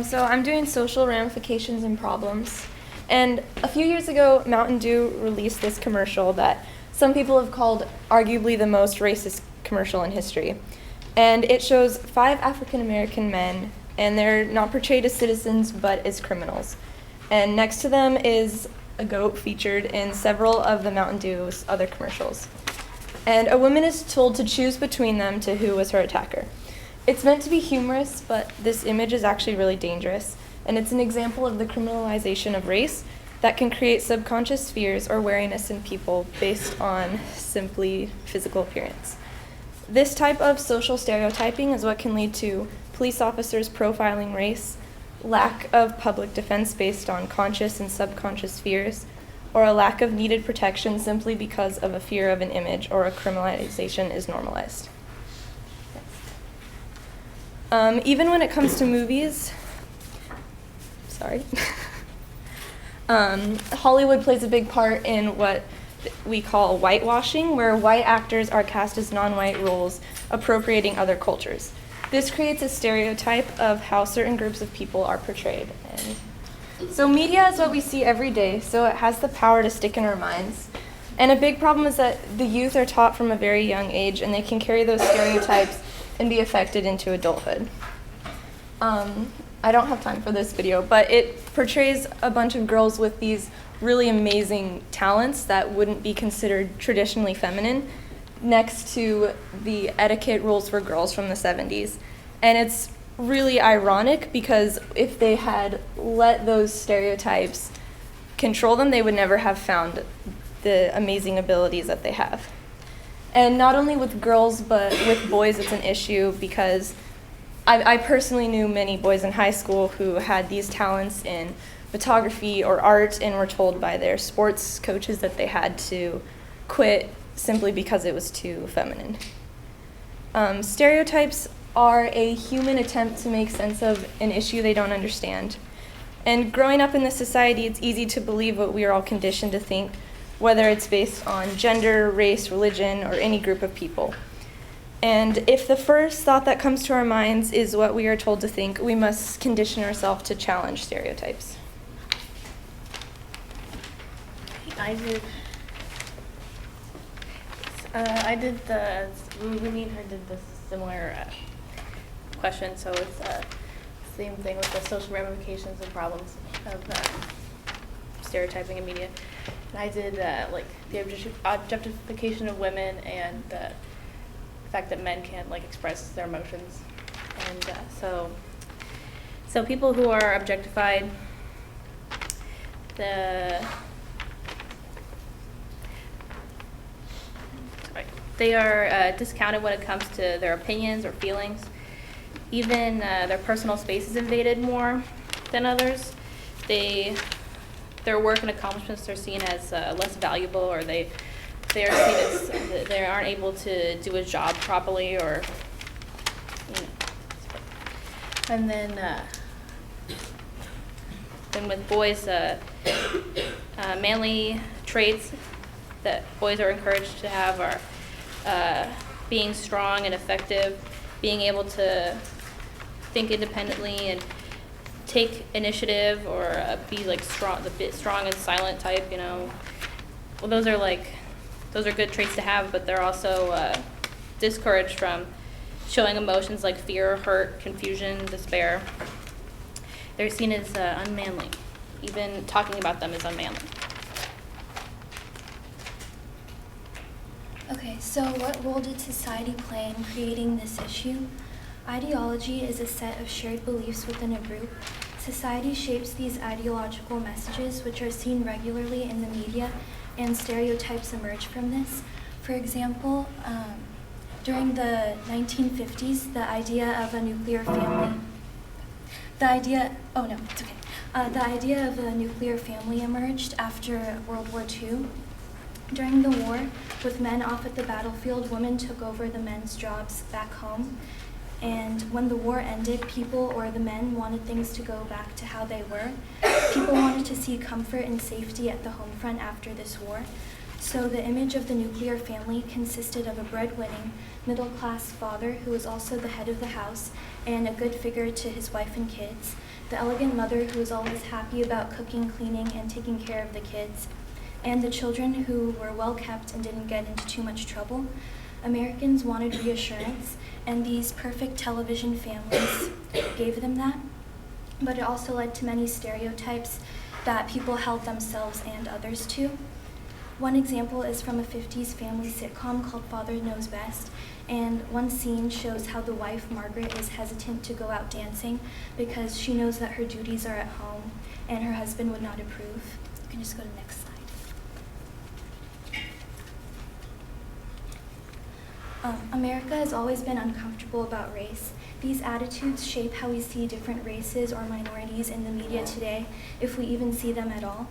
So I'm doing social ramifications and problems. And a few years ago, Mountain Dew released this commercial that some people have called arguably the most racist commercial in history. And it shows 5 African American men, and they're not portrayed as citizens, but as criminals. And next to them is a goat featured in several of the Mountain Dew's other commercials. And a woman is told to choose between them to who was her attacker. It's meant to be humorous, but this image is actually really dangerous. And it's an example of the criminalization of race that can create subconscious fears or wariness in people based on simply physical appearance. This type of social stereotyping is what can lead to police officers profiling race, lack of public defense based on conscious and subconscious fears, or a lack of needed protection simply because of a fear of an image or a criminalization is normalized. Even when it comes to movies, Hollywood plays a big part in what we call whitewashing, where white actors are cast as non-white roles, appropriating other cultures. This creates a stereotype of how certain groups of people are portrayed. And so media is what we see every day, so it has the power to stick in our minds. And a big problem is that the youth are taught from a very young age, and they can carry those stereotypes and be affected into adulthood. I don't have time for this video, but it portrays a bunch of girls with these really amazing talents that wouldn't be considered traditionally feminine next to the etiquette rules for girls from the 70s. And it's really ironic because if they had let those stereotypes control them, they would never have found the amazing abilities that they have. And not only with girls, but with boys, it's an issue because I personally knew many boys in high school who had these talents in photography or art and were told by their sports coaches that they had to quit simply because it was too feminine. Stereotypes are a human attempt to make sense of an issue they don't understand. And growing up in this society, it's easy to believe what we are all conditioned to think, whether it's based on gender, race, religion, or any group of people. And if the first thought that comes to our minds is what we are told to think, we must condition ourselves to challenge stereotypes. me and her did this similar question, so it's same thing with the social ramifications and problems of stereotyping in media. And I did like the objectification of women and the fact that men can't like express their emotions, and so people who are objectified, they are discounted when it comes to their opinions or feelings. Even their personal space is invaded more than others. Their work and accomplishments are seen as less valuable, or they are seen as they aren't able to do a job properly, or and then with boys, manly traits that boys are encouraged to have are being strong and effective, being able to think independently and take initiative, or be like strong and silent type, Well, those are good traits to have, but they're also discouraged from showing emotions like fear, hurt, confusion, despair. They're seen as unmanly. Even talking about them is unmanly. Okay, so what role did society play in creating this issue? Ideology is a set of shared beliefs within a group. Society shapes these ideological messages, which are seen regularly in the media, and stereotypes emerge from this. For example, during the 1950s, the idea of a nuclear family, the idea of a nuclear family emerged after World War II. During the war, with men off at the battlefield, women took over the men's jobs back home. And when the war ended, people, or the men, wanted things to go back to how they were. People wanted to see comfort and safety at the home front after this war. So the image of the nuclear family consisted of a breadwinning, middle-class father who was also the head of the house and a good figure to his wife and kids, the elegant mother who was always happy about cooking, cleaning, and taking care of the kids, and the children who were well kept and didn't get into too much trouble. Americans wanted reassurance, and these perfect television families gave them that. But it also led to many stereotypes that people held themselves and others to. One example is from a 50s family sitcom called Father Knows Best, and one scene shows how the wife, Margaret, is hesitant to go out dancing because she knows that her duties are at home and her husband would not approve. You can just go to the next slide. America has always been uncomfortable about race. These attitudes shape how we see different races or minorities in the media today, if we even see them at all.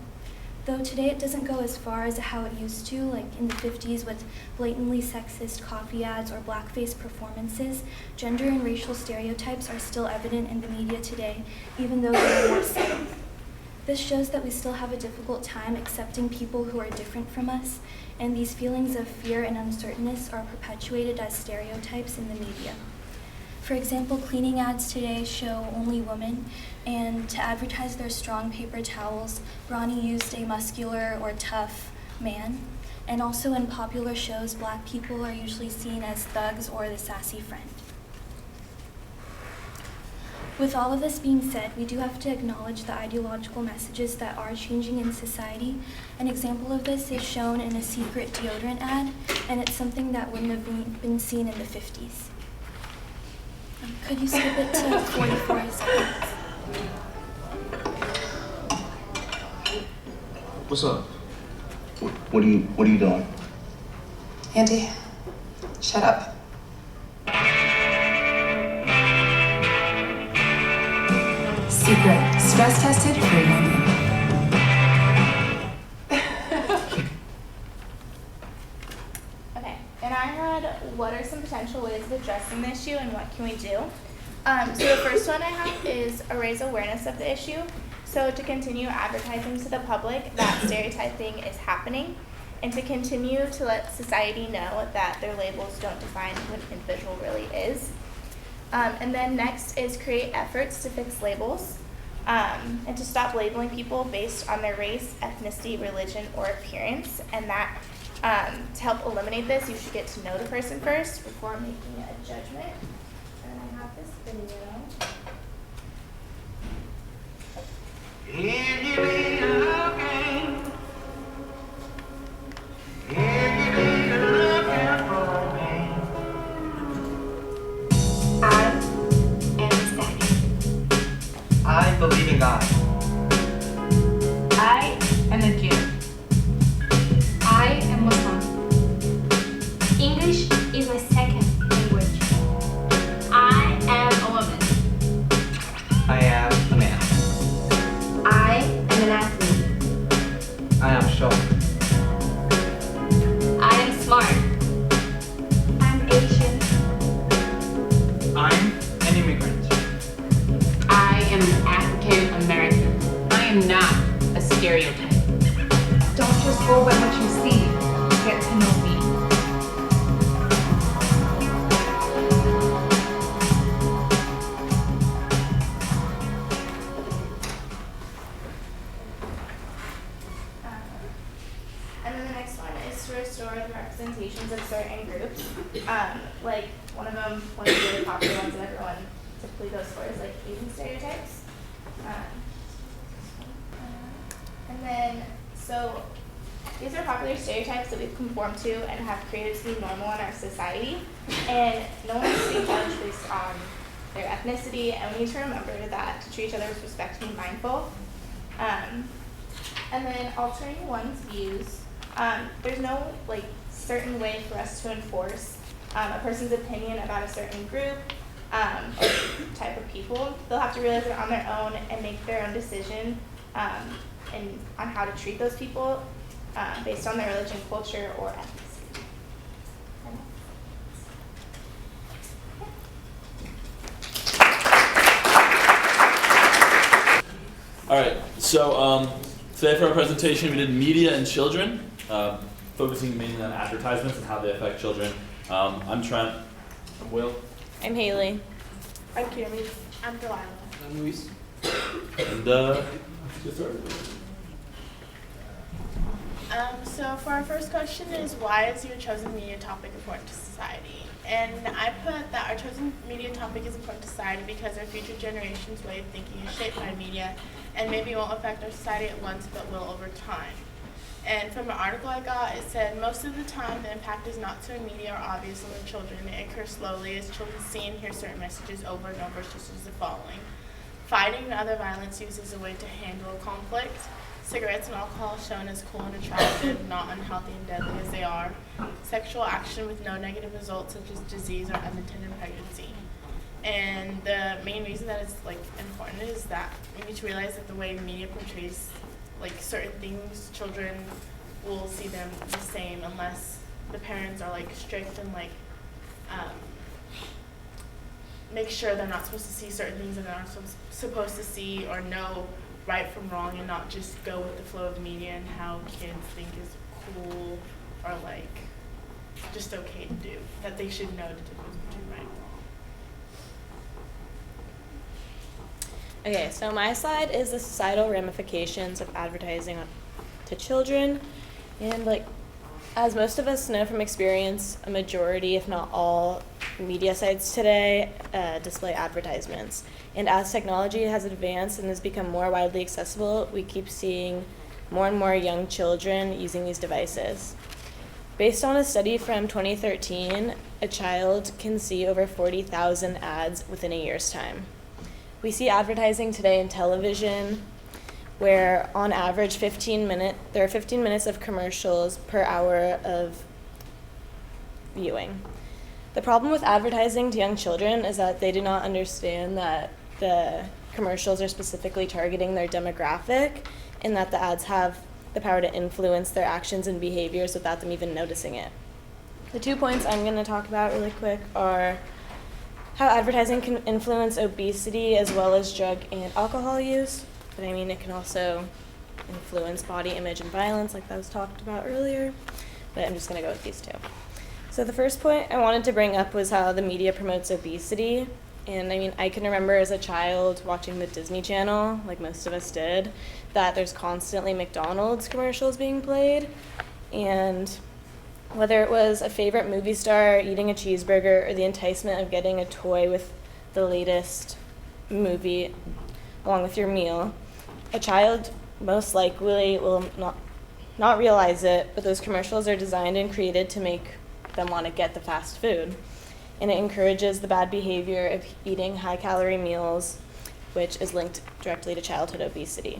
Though today it doesn't go as far as how it used to, like in the 50s with blatantly sexist coffee ads or blackface performances, gender and racial stereotypes are still evident in the media today, even though they are more subtle. This shows that we still have a difficult time accepting people who are different from us, and these feelings of fear and uncertainness are perpetuated as stereotypes in the media. For example, cleaning ads today show only women, and to advertise their strong paper towels, Ronnie used a muscular or tough man. And also in popular shows, Black people are usually seen as thugs or the sassy friend. With all of this being said, we do have to acknowledge the ideological messages that are changing in society. An example of this is shown in a secret deodorant ad, and it's something that wouldn't have been seen in the 50s. Could you skip it to 44 seconds? What's up? What are you doing? Andy, shut up. Secret, stress tested for women. Okay, and I had what are some potential ways of addressing the issue and what can we do? So the first one I have is raise awareness of the issue. So So to continue advertising to the public that stereotyping is happening, and to continue to let society know that their labels don't define who an individual really is. And then next is create efforts to fix labels, and to stop labeling people based on their race, ethnicity, religion, or appearance. And that to help eliminate this, you should get to know the person first before making a judgment. And I have this video. I believe in God. I am a Jew. I am Muslim. English is my second language. I am a woman. I am a man. I am an athlete. I am short. I am smart. I'm Asian. I'm an immigrant. I am an African American. I am not a stereotype. Don't just go by what you see. Get to know me. And then the next one is to restore the representations of certain groups. Like one of the really popular ones that everyone typically goes for is like Asian stereotypes. And then, so these are popular stereotypes that we've conformed to and have created to be normal in our society. And no one is to be judged based on their ethnicity, and we need to remember that to treat each other with respect and be mindful. And then altering one's views. There's no like certain way for us to enforce a person's opinion about a certain group or type of people. They'll have to realize it on their own and make their own decision and on how to treat those people based on their religion, culture, or ethnicity. All right, so today for our presentation we did media and children, focusing mainly on advertisements and how they affect children. I'm Trent. I'm Will. I'm Haley. I'm Cami. I'm Delilah. I'm Luis. And let's get started. So for our first question is, why is your chosen media topic important to society? And I put that our chosen media topic is important to society because our future generation's way of thinking is shaped by media and maybe won't affect our society at once but will over time. And from an article I got, it said, most of the time the impact is not so immediate or obvious on the children. It occurs slowly as children see and hear certain messages over and over, such as the following. Fighting and other violence used as a way to handle conflict. Cigarettes and alcohol shown as cool and attractive, not unhealthy and deadly as they are. Sexual action with no negative results, such as disease or unintended pregnancy. And the main reason that it's like important is that we need to realize that the way media portrays like certain things, children will see them the same unless the parents are like strict and like make sure they're not supposed to see certain things that they're not supposed to see or know right from wrong, and not just go with the flow of media and how kids think is cool or like just okay to do, that they should know the difference between right and wrong. Okay, so my slide is the societal ramifications of advertising to children. And like, as most of us know from experience, a majority, if not all, media sites today display advertisements. And as technology has advanced and has become more widely accessible, we keep seeing more and more young children using these devices. Based on a study from 2013, a child can see over 40,000 ads within a year's time. We see advertising today in television, where on average there are 15 minutes of commercials per hour of viewing. The problem with advertising to young children is that they do not understand that the commercials are specifically targeting their demographic, and that the ads have the power to influence their actions and behaviors without them even noticing it. The 2 points I'm going to talk about really quick are how advertising can influence obesity as well as drug and alcohol use, but I mean, it can also influence body image and violence, like that was talked about earlier, but I'm just going to go with these two. So the first point I wanted to bring up was how the media promotes obesity. And I mean, I can remember as a child watching the Disney Channel, like most of us did, that there's constantly McDonald's commercials being played. And whether it was a favorite movie star eating a cheeseburger or the enticement of getting a toy with the latest movie along with your meal, a child most likely will not realize it, but those commercials are designed and created to make them want to get the fast food. And it encourages the bad behavior of eating high-calorie meals, which is linked directly to childhood obesity.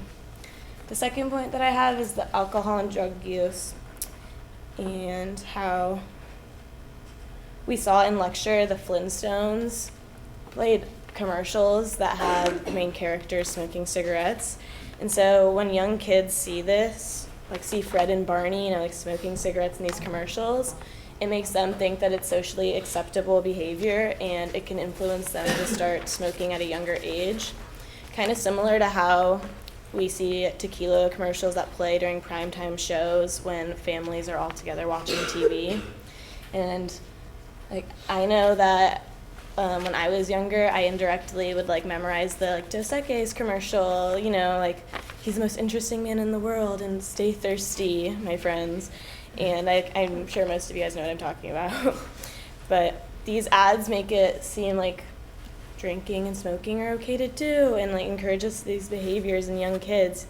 The second point that I have is the alcohol and drug use, and how we saw in lecture the Flintstones played commercials that have the main characters smoking cigarettes. And so when young kids see this, like see Fred and Barney, like smoking cigarettes in these commercials, it makes them think that it's socially acceptable behavior, and it can influence them to start smoking at a younger age. Kind of similar to how we see tequila commercials that play during primetime shows when families are all together watching TV. And like I know that when I was younger, I indirectly would like memorize the Dos Equis commercial, like he's the most interesting man in the world and stay thirsty, my friends. And I'm sure most of you guys know what I'm talking about. But these ads make it seem like drinking and smoking are okay to do, and like encourages these behaviors in young kids,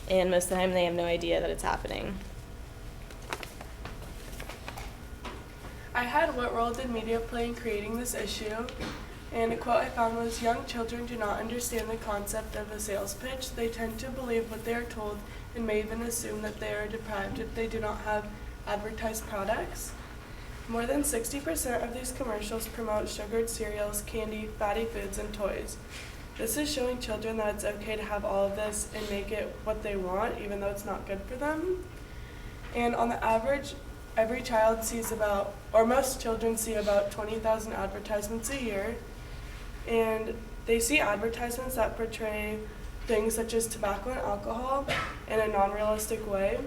and most of the time they have no idea that it's happening. I had what role did media play in creating this issue? And a quote I found was, young children do not understand the concept of a sales pitch. They tend to believe what they are told and may even assume that they are deprived if they do not have advertised products. More than 60% of these commercials promote sugared cereals, candy, fatty foods, and toys. This is showing children that it's okay to have all of this and make it what they want, even though it's not good for them. And on the average, every child sees about, or most children see about 20,000 advertisements a year. And they see advertisements that portray things such as tobacco and alcohol in a non-realistic way.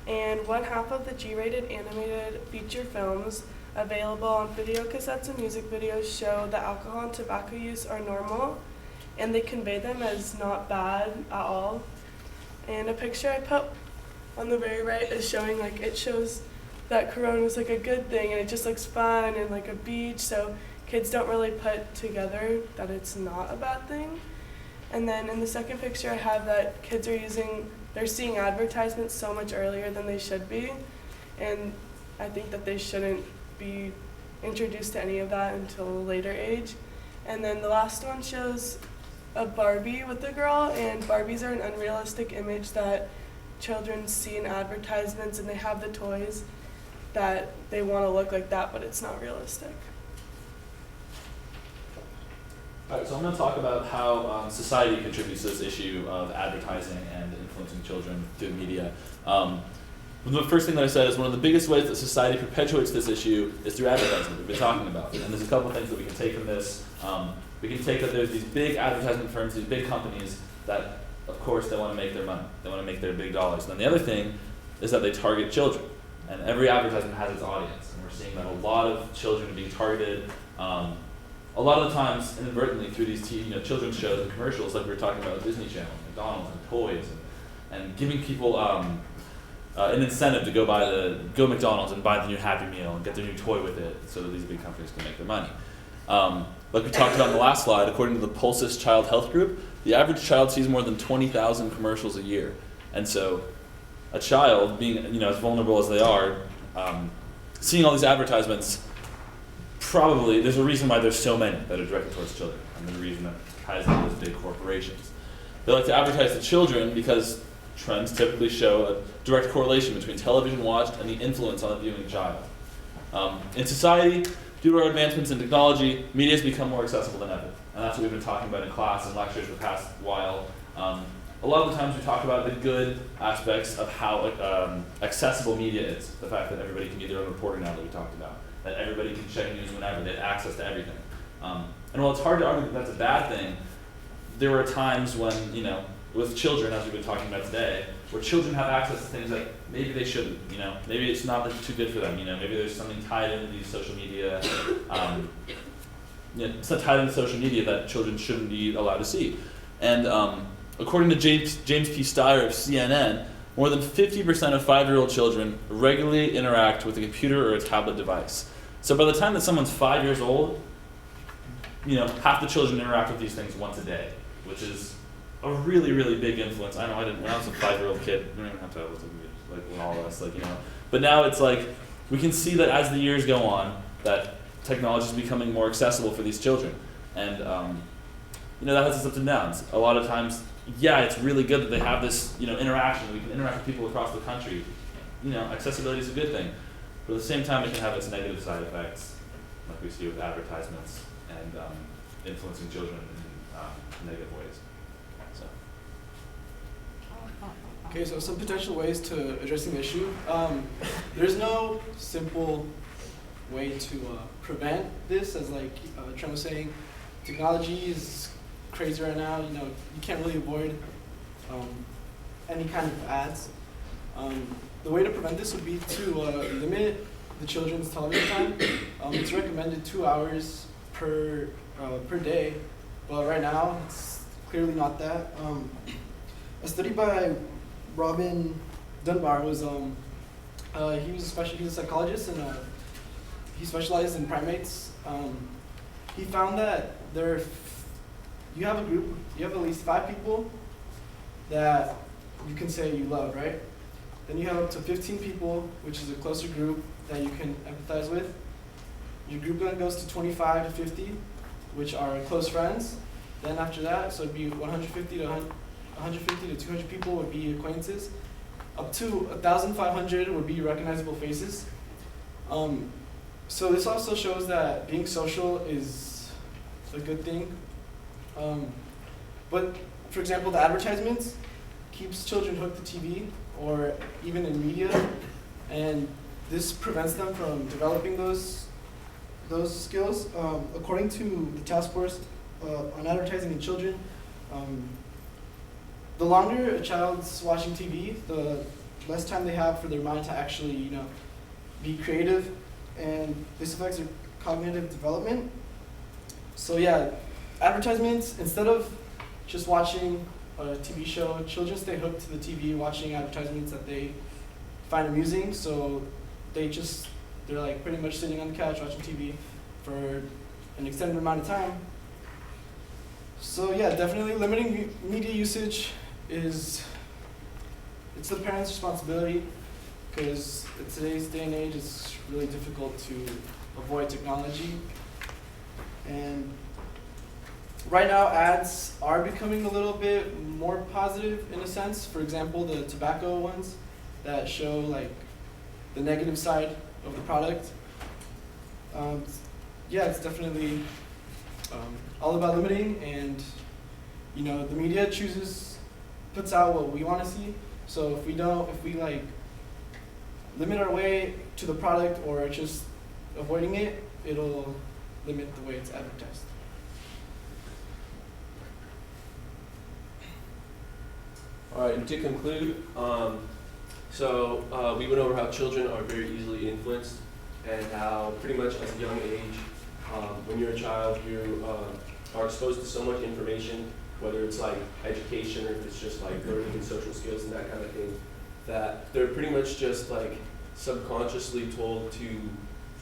And 1/2 of the G-rated animated feature films available on video cassettes and music videos show that alcohol and tobacco use are normal, and they convey them as not bad at all. And a picture I put on the very right is showing, like, it shows that Corona was like a good thing, and it just looks fun and like a beach, so kids don't really put together that it's not a bad thing. And then in the second picture I have that kids are they're seeing advertisements so much earlier than they should be, and I think that they shouldn't be introduced to any of that until a later age. And then the last one shows a Barbie with a girl, and Barbies are an unrealistic image that children see in advertisements, and they have the toys that they want to look like that, but it's not realistic. All right, so I'm going to talk about how society contributes to this issue of advertising and influencing children through media. The first thing that I said is one of the biggest ways that society perpetuates this issue is through advertising, we've been talking about. And there's a couple of things that we can take from this. We can take that there's these big advertisement firms, these big companies that, of course, they want to make their money. They want to make their big dollars. And then the other thing is that they target children. And every advertisement has its audience. And we're seeing that a lot of children are being targeted. A lot of the times, inadvertently, through these children's shows and commercials, like we were talking about with Disney Channel, McDonald's, and toys, and giving people an incentive to go McDonald's and buy the new Happy Meal and get their new toy with it, so that these big companies can make their money. Like we talked about in the last slide, according to the Pulsus Child Health Group, the average child sees more than 20,000 commercials a year, and so a child, being as vulnerable as they are, seeing all these advertisements. Probably, there's a reason why there's so many that are directed towards children, and there's a reason that ties into those big corporations. They like to advertise to children because trends typically show a direct correlation between television watched and the influence on the viewing child. In society, due to our advancements in technology, media has become more accessible than ever, and that's what we've been talking about in class and lectures for the past while. A lot of the times we talk about the good aspects of how accessible media is, the fact that everybody can be their own reporter now that we talked about, that everybody can check news whenever, they have access to everything. And while it's hard to argue that that's a bad thing, there were times when, with children, as we've been talking about today, where children have access to things that maybe they shouldn't, maybe it's not too good for them, maybe there's something tied into these social media, it's not tied into social media that children shouldn't be allowed to see. And according to James P. Steyer of CNN, more than 50% of 5-year-old children regularly interact with a computer or a tablet device. So by the time that someone's 5 years old, half the children interact with these things once a day, which is a really, really big influence. I know when I was a 5-year-old kid, we don't even have to have like with all of us, But now it's like, we can see that as the years go on, that technology is becoming more accessible for these children. And, that has its ups and downs. A lot of times, it's really good that they have this, interaction. We can interact with people across the country. Accessibility is a good thing. But at the same time, it can have its negative side effects, like we see with advertisements and influencing children in negative ways. Okay, so some potential ways to addressing the issue. There's no simple way to prevent this, as like Trent was saying. Technology is crazy right now. You can't really avoid any kind of ads. The way to prevent this would be to limit the children's television time. It's recommended 2 hours per day, but right now it's clearly not that. A study by Robin Dunbar was he was a psychologist, and he specialized in primates. He found that you have at least 5 people that you can say you love, right? Then you have up to 15 people, which is a closer group that you can empathize with. Your group then goes to 25 to 50, which are close friends. Then after that, so it'd be 150 to 200 people would be acquaintances. Up to 1,500 would be recognizable faces. So this also shows that being social is a good thing. But for example, the advertisements keeps children hooked to TV or even in media, and this prevents them from developing those skills. According to the task force on advertising in children, the longer a child's watching TV, the less time they have for their mind to actually, be creative, and this affects their cognitive development. So yeah, advertisements, instead of just watching a TV show, children stay hooked to the TV watching advertisements that they find amusing, so they're like pretty much sitting on the couch watching TV for an extended amount of time. So yeah, definitely limiting media usage it's the parents' responsibility, because in today's day and age it's really difficult to avoid technology. And right now ads are becoming a little bit more positive in a sense. For example, the tobacco ones that show like the negative side of the product. It's definitely all about limiting, and the media puts out what we want to see. So if we like limit our way to the product or just avoiding it, it'll limit the way it's advertised. All right, and to conclude, we went over how children are very easily influenced, and how pretty much at a young age, when you're a child, you are exposed to so much information, whether it's like education or if it's just like learning and social skills and that kind of thing, that they're pretty much just like subconsciously told to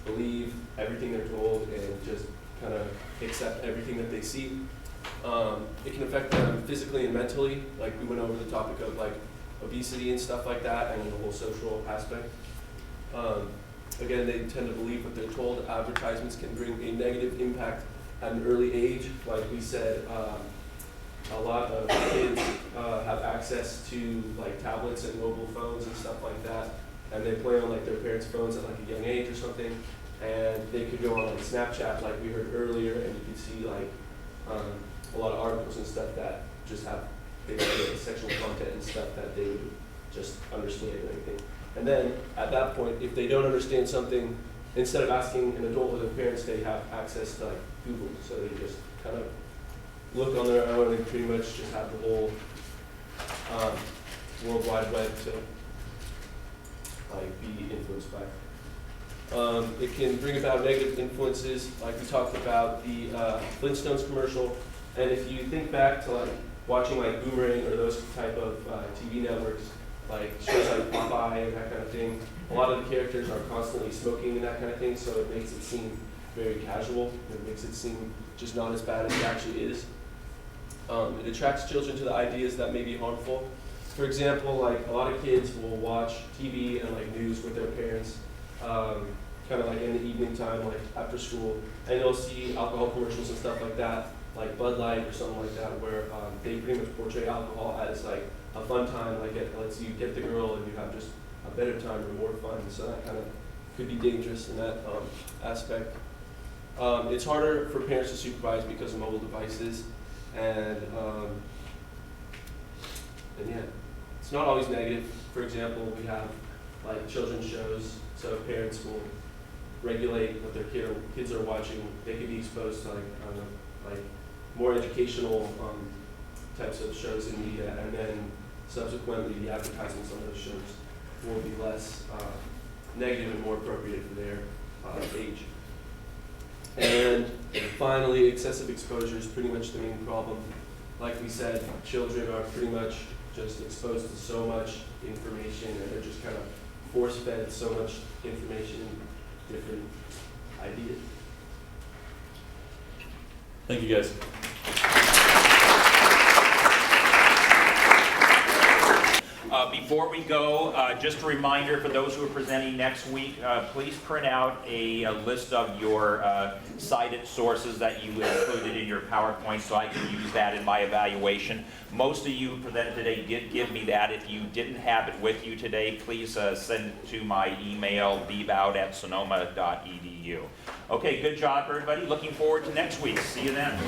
believe everything they're told and just kind of accept everything that they see. It can affect them physically and mentally, like we went over the topic of like obesity and stuff like that, and the whole social aspect. Again, they tend to believe what they're told. Advertisements can bring a negative impact at an early age. Like we said, a lot of kids have access to like tablets and mobile phones and stuff like that, and they play on like their parents' phones at like a young age or something, and they could go on like Snapchat, like we heard earlier, and you could see like a lot of articles and stuff that just have basically sexual content and stuff that they would just understand and everything. And then at that point, if they don't understand something, instead of asking an adult or their parents, they have access to like Google, so they just kind of look on their own and pretty much just have the whole World Wide Web to like be influenced by. It can bring about negative influences, like we talked about the Flintstones commercial. And if you think back to like watching like Boomerang or those type of TV networks, like shows like Popeye and that kind of thing, a lot of the characters are constantly smoking and that kind of thing, so it makes it seem very casual. It makes it seem just not as bad as it actually is. It attracts children to the ideas that may be harmful. For example, like a lot of kids will watch TV and like news with their parents, kind of like in the evening time, like after school, and they'll see alcohol commercials and stuff like that, like Bud Light or something like that, where they pretty much portray alcohol as like a fun time, like it lets you get the girl and you have just a better time or more fun. So that kind of could be dangerous in that aspect. It's harder for parents to supervise because of mobile devices, and yeah, it's not always negative. For example, we have like children's shows, so parents will regulate what their kids are watching. They could be exposed to like, I don't know, like more educational types of shows in media, and then subsequently the advertisements on those shows will be less negative and more appropriate for their age. And finally, excessive exposure is pretty much the main problem. Like we said, children are pretty much just exposed to so much information, and they're just kind of force-fed so much information and different ideas. Thank you, guys. Before we go, just a reminder for those who are presenting next week, please print out a list of your cited sources that you included in your PowerPoint so I can use that in my evaluation. Most of you who presented today did give me that. If you didn't have it with you today, please send it to my email, beebout@sonoma.edu. Okay, good job, everybody. Looking forward to next week. See you then.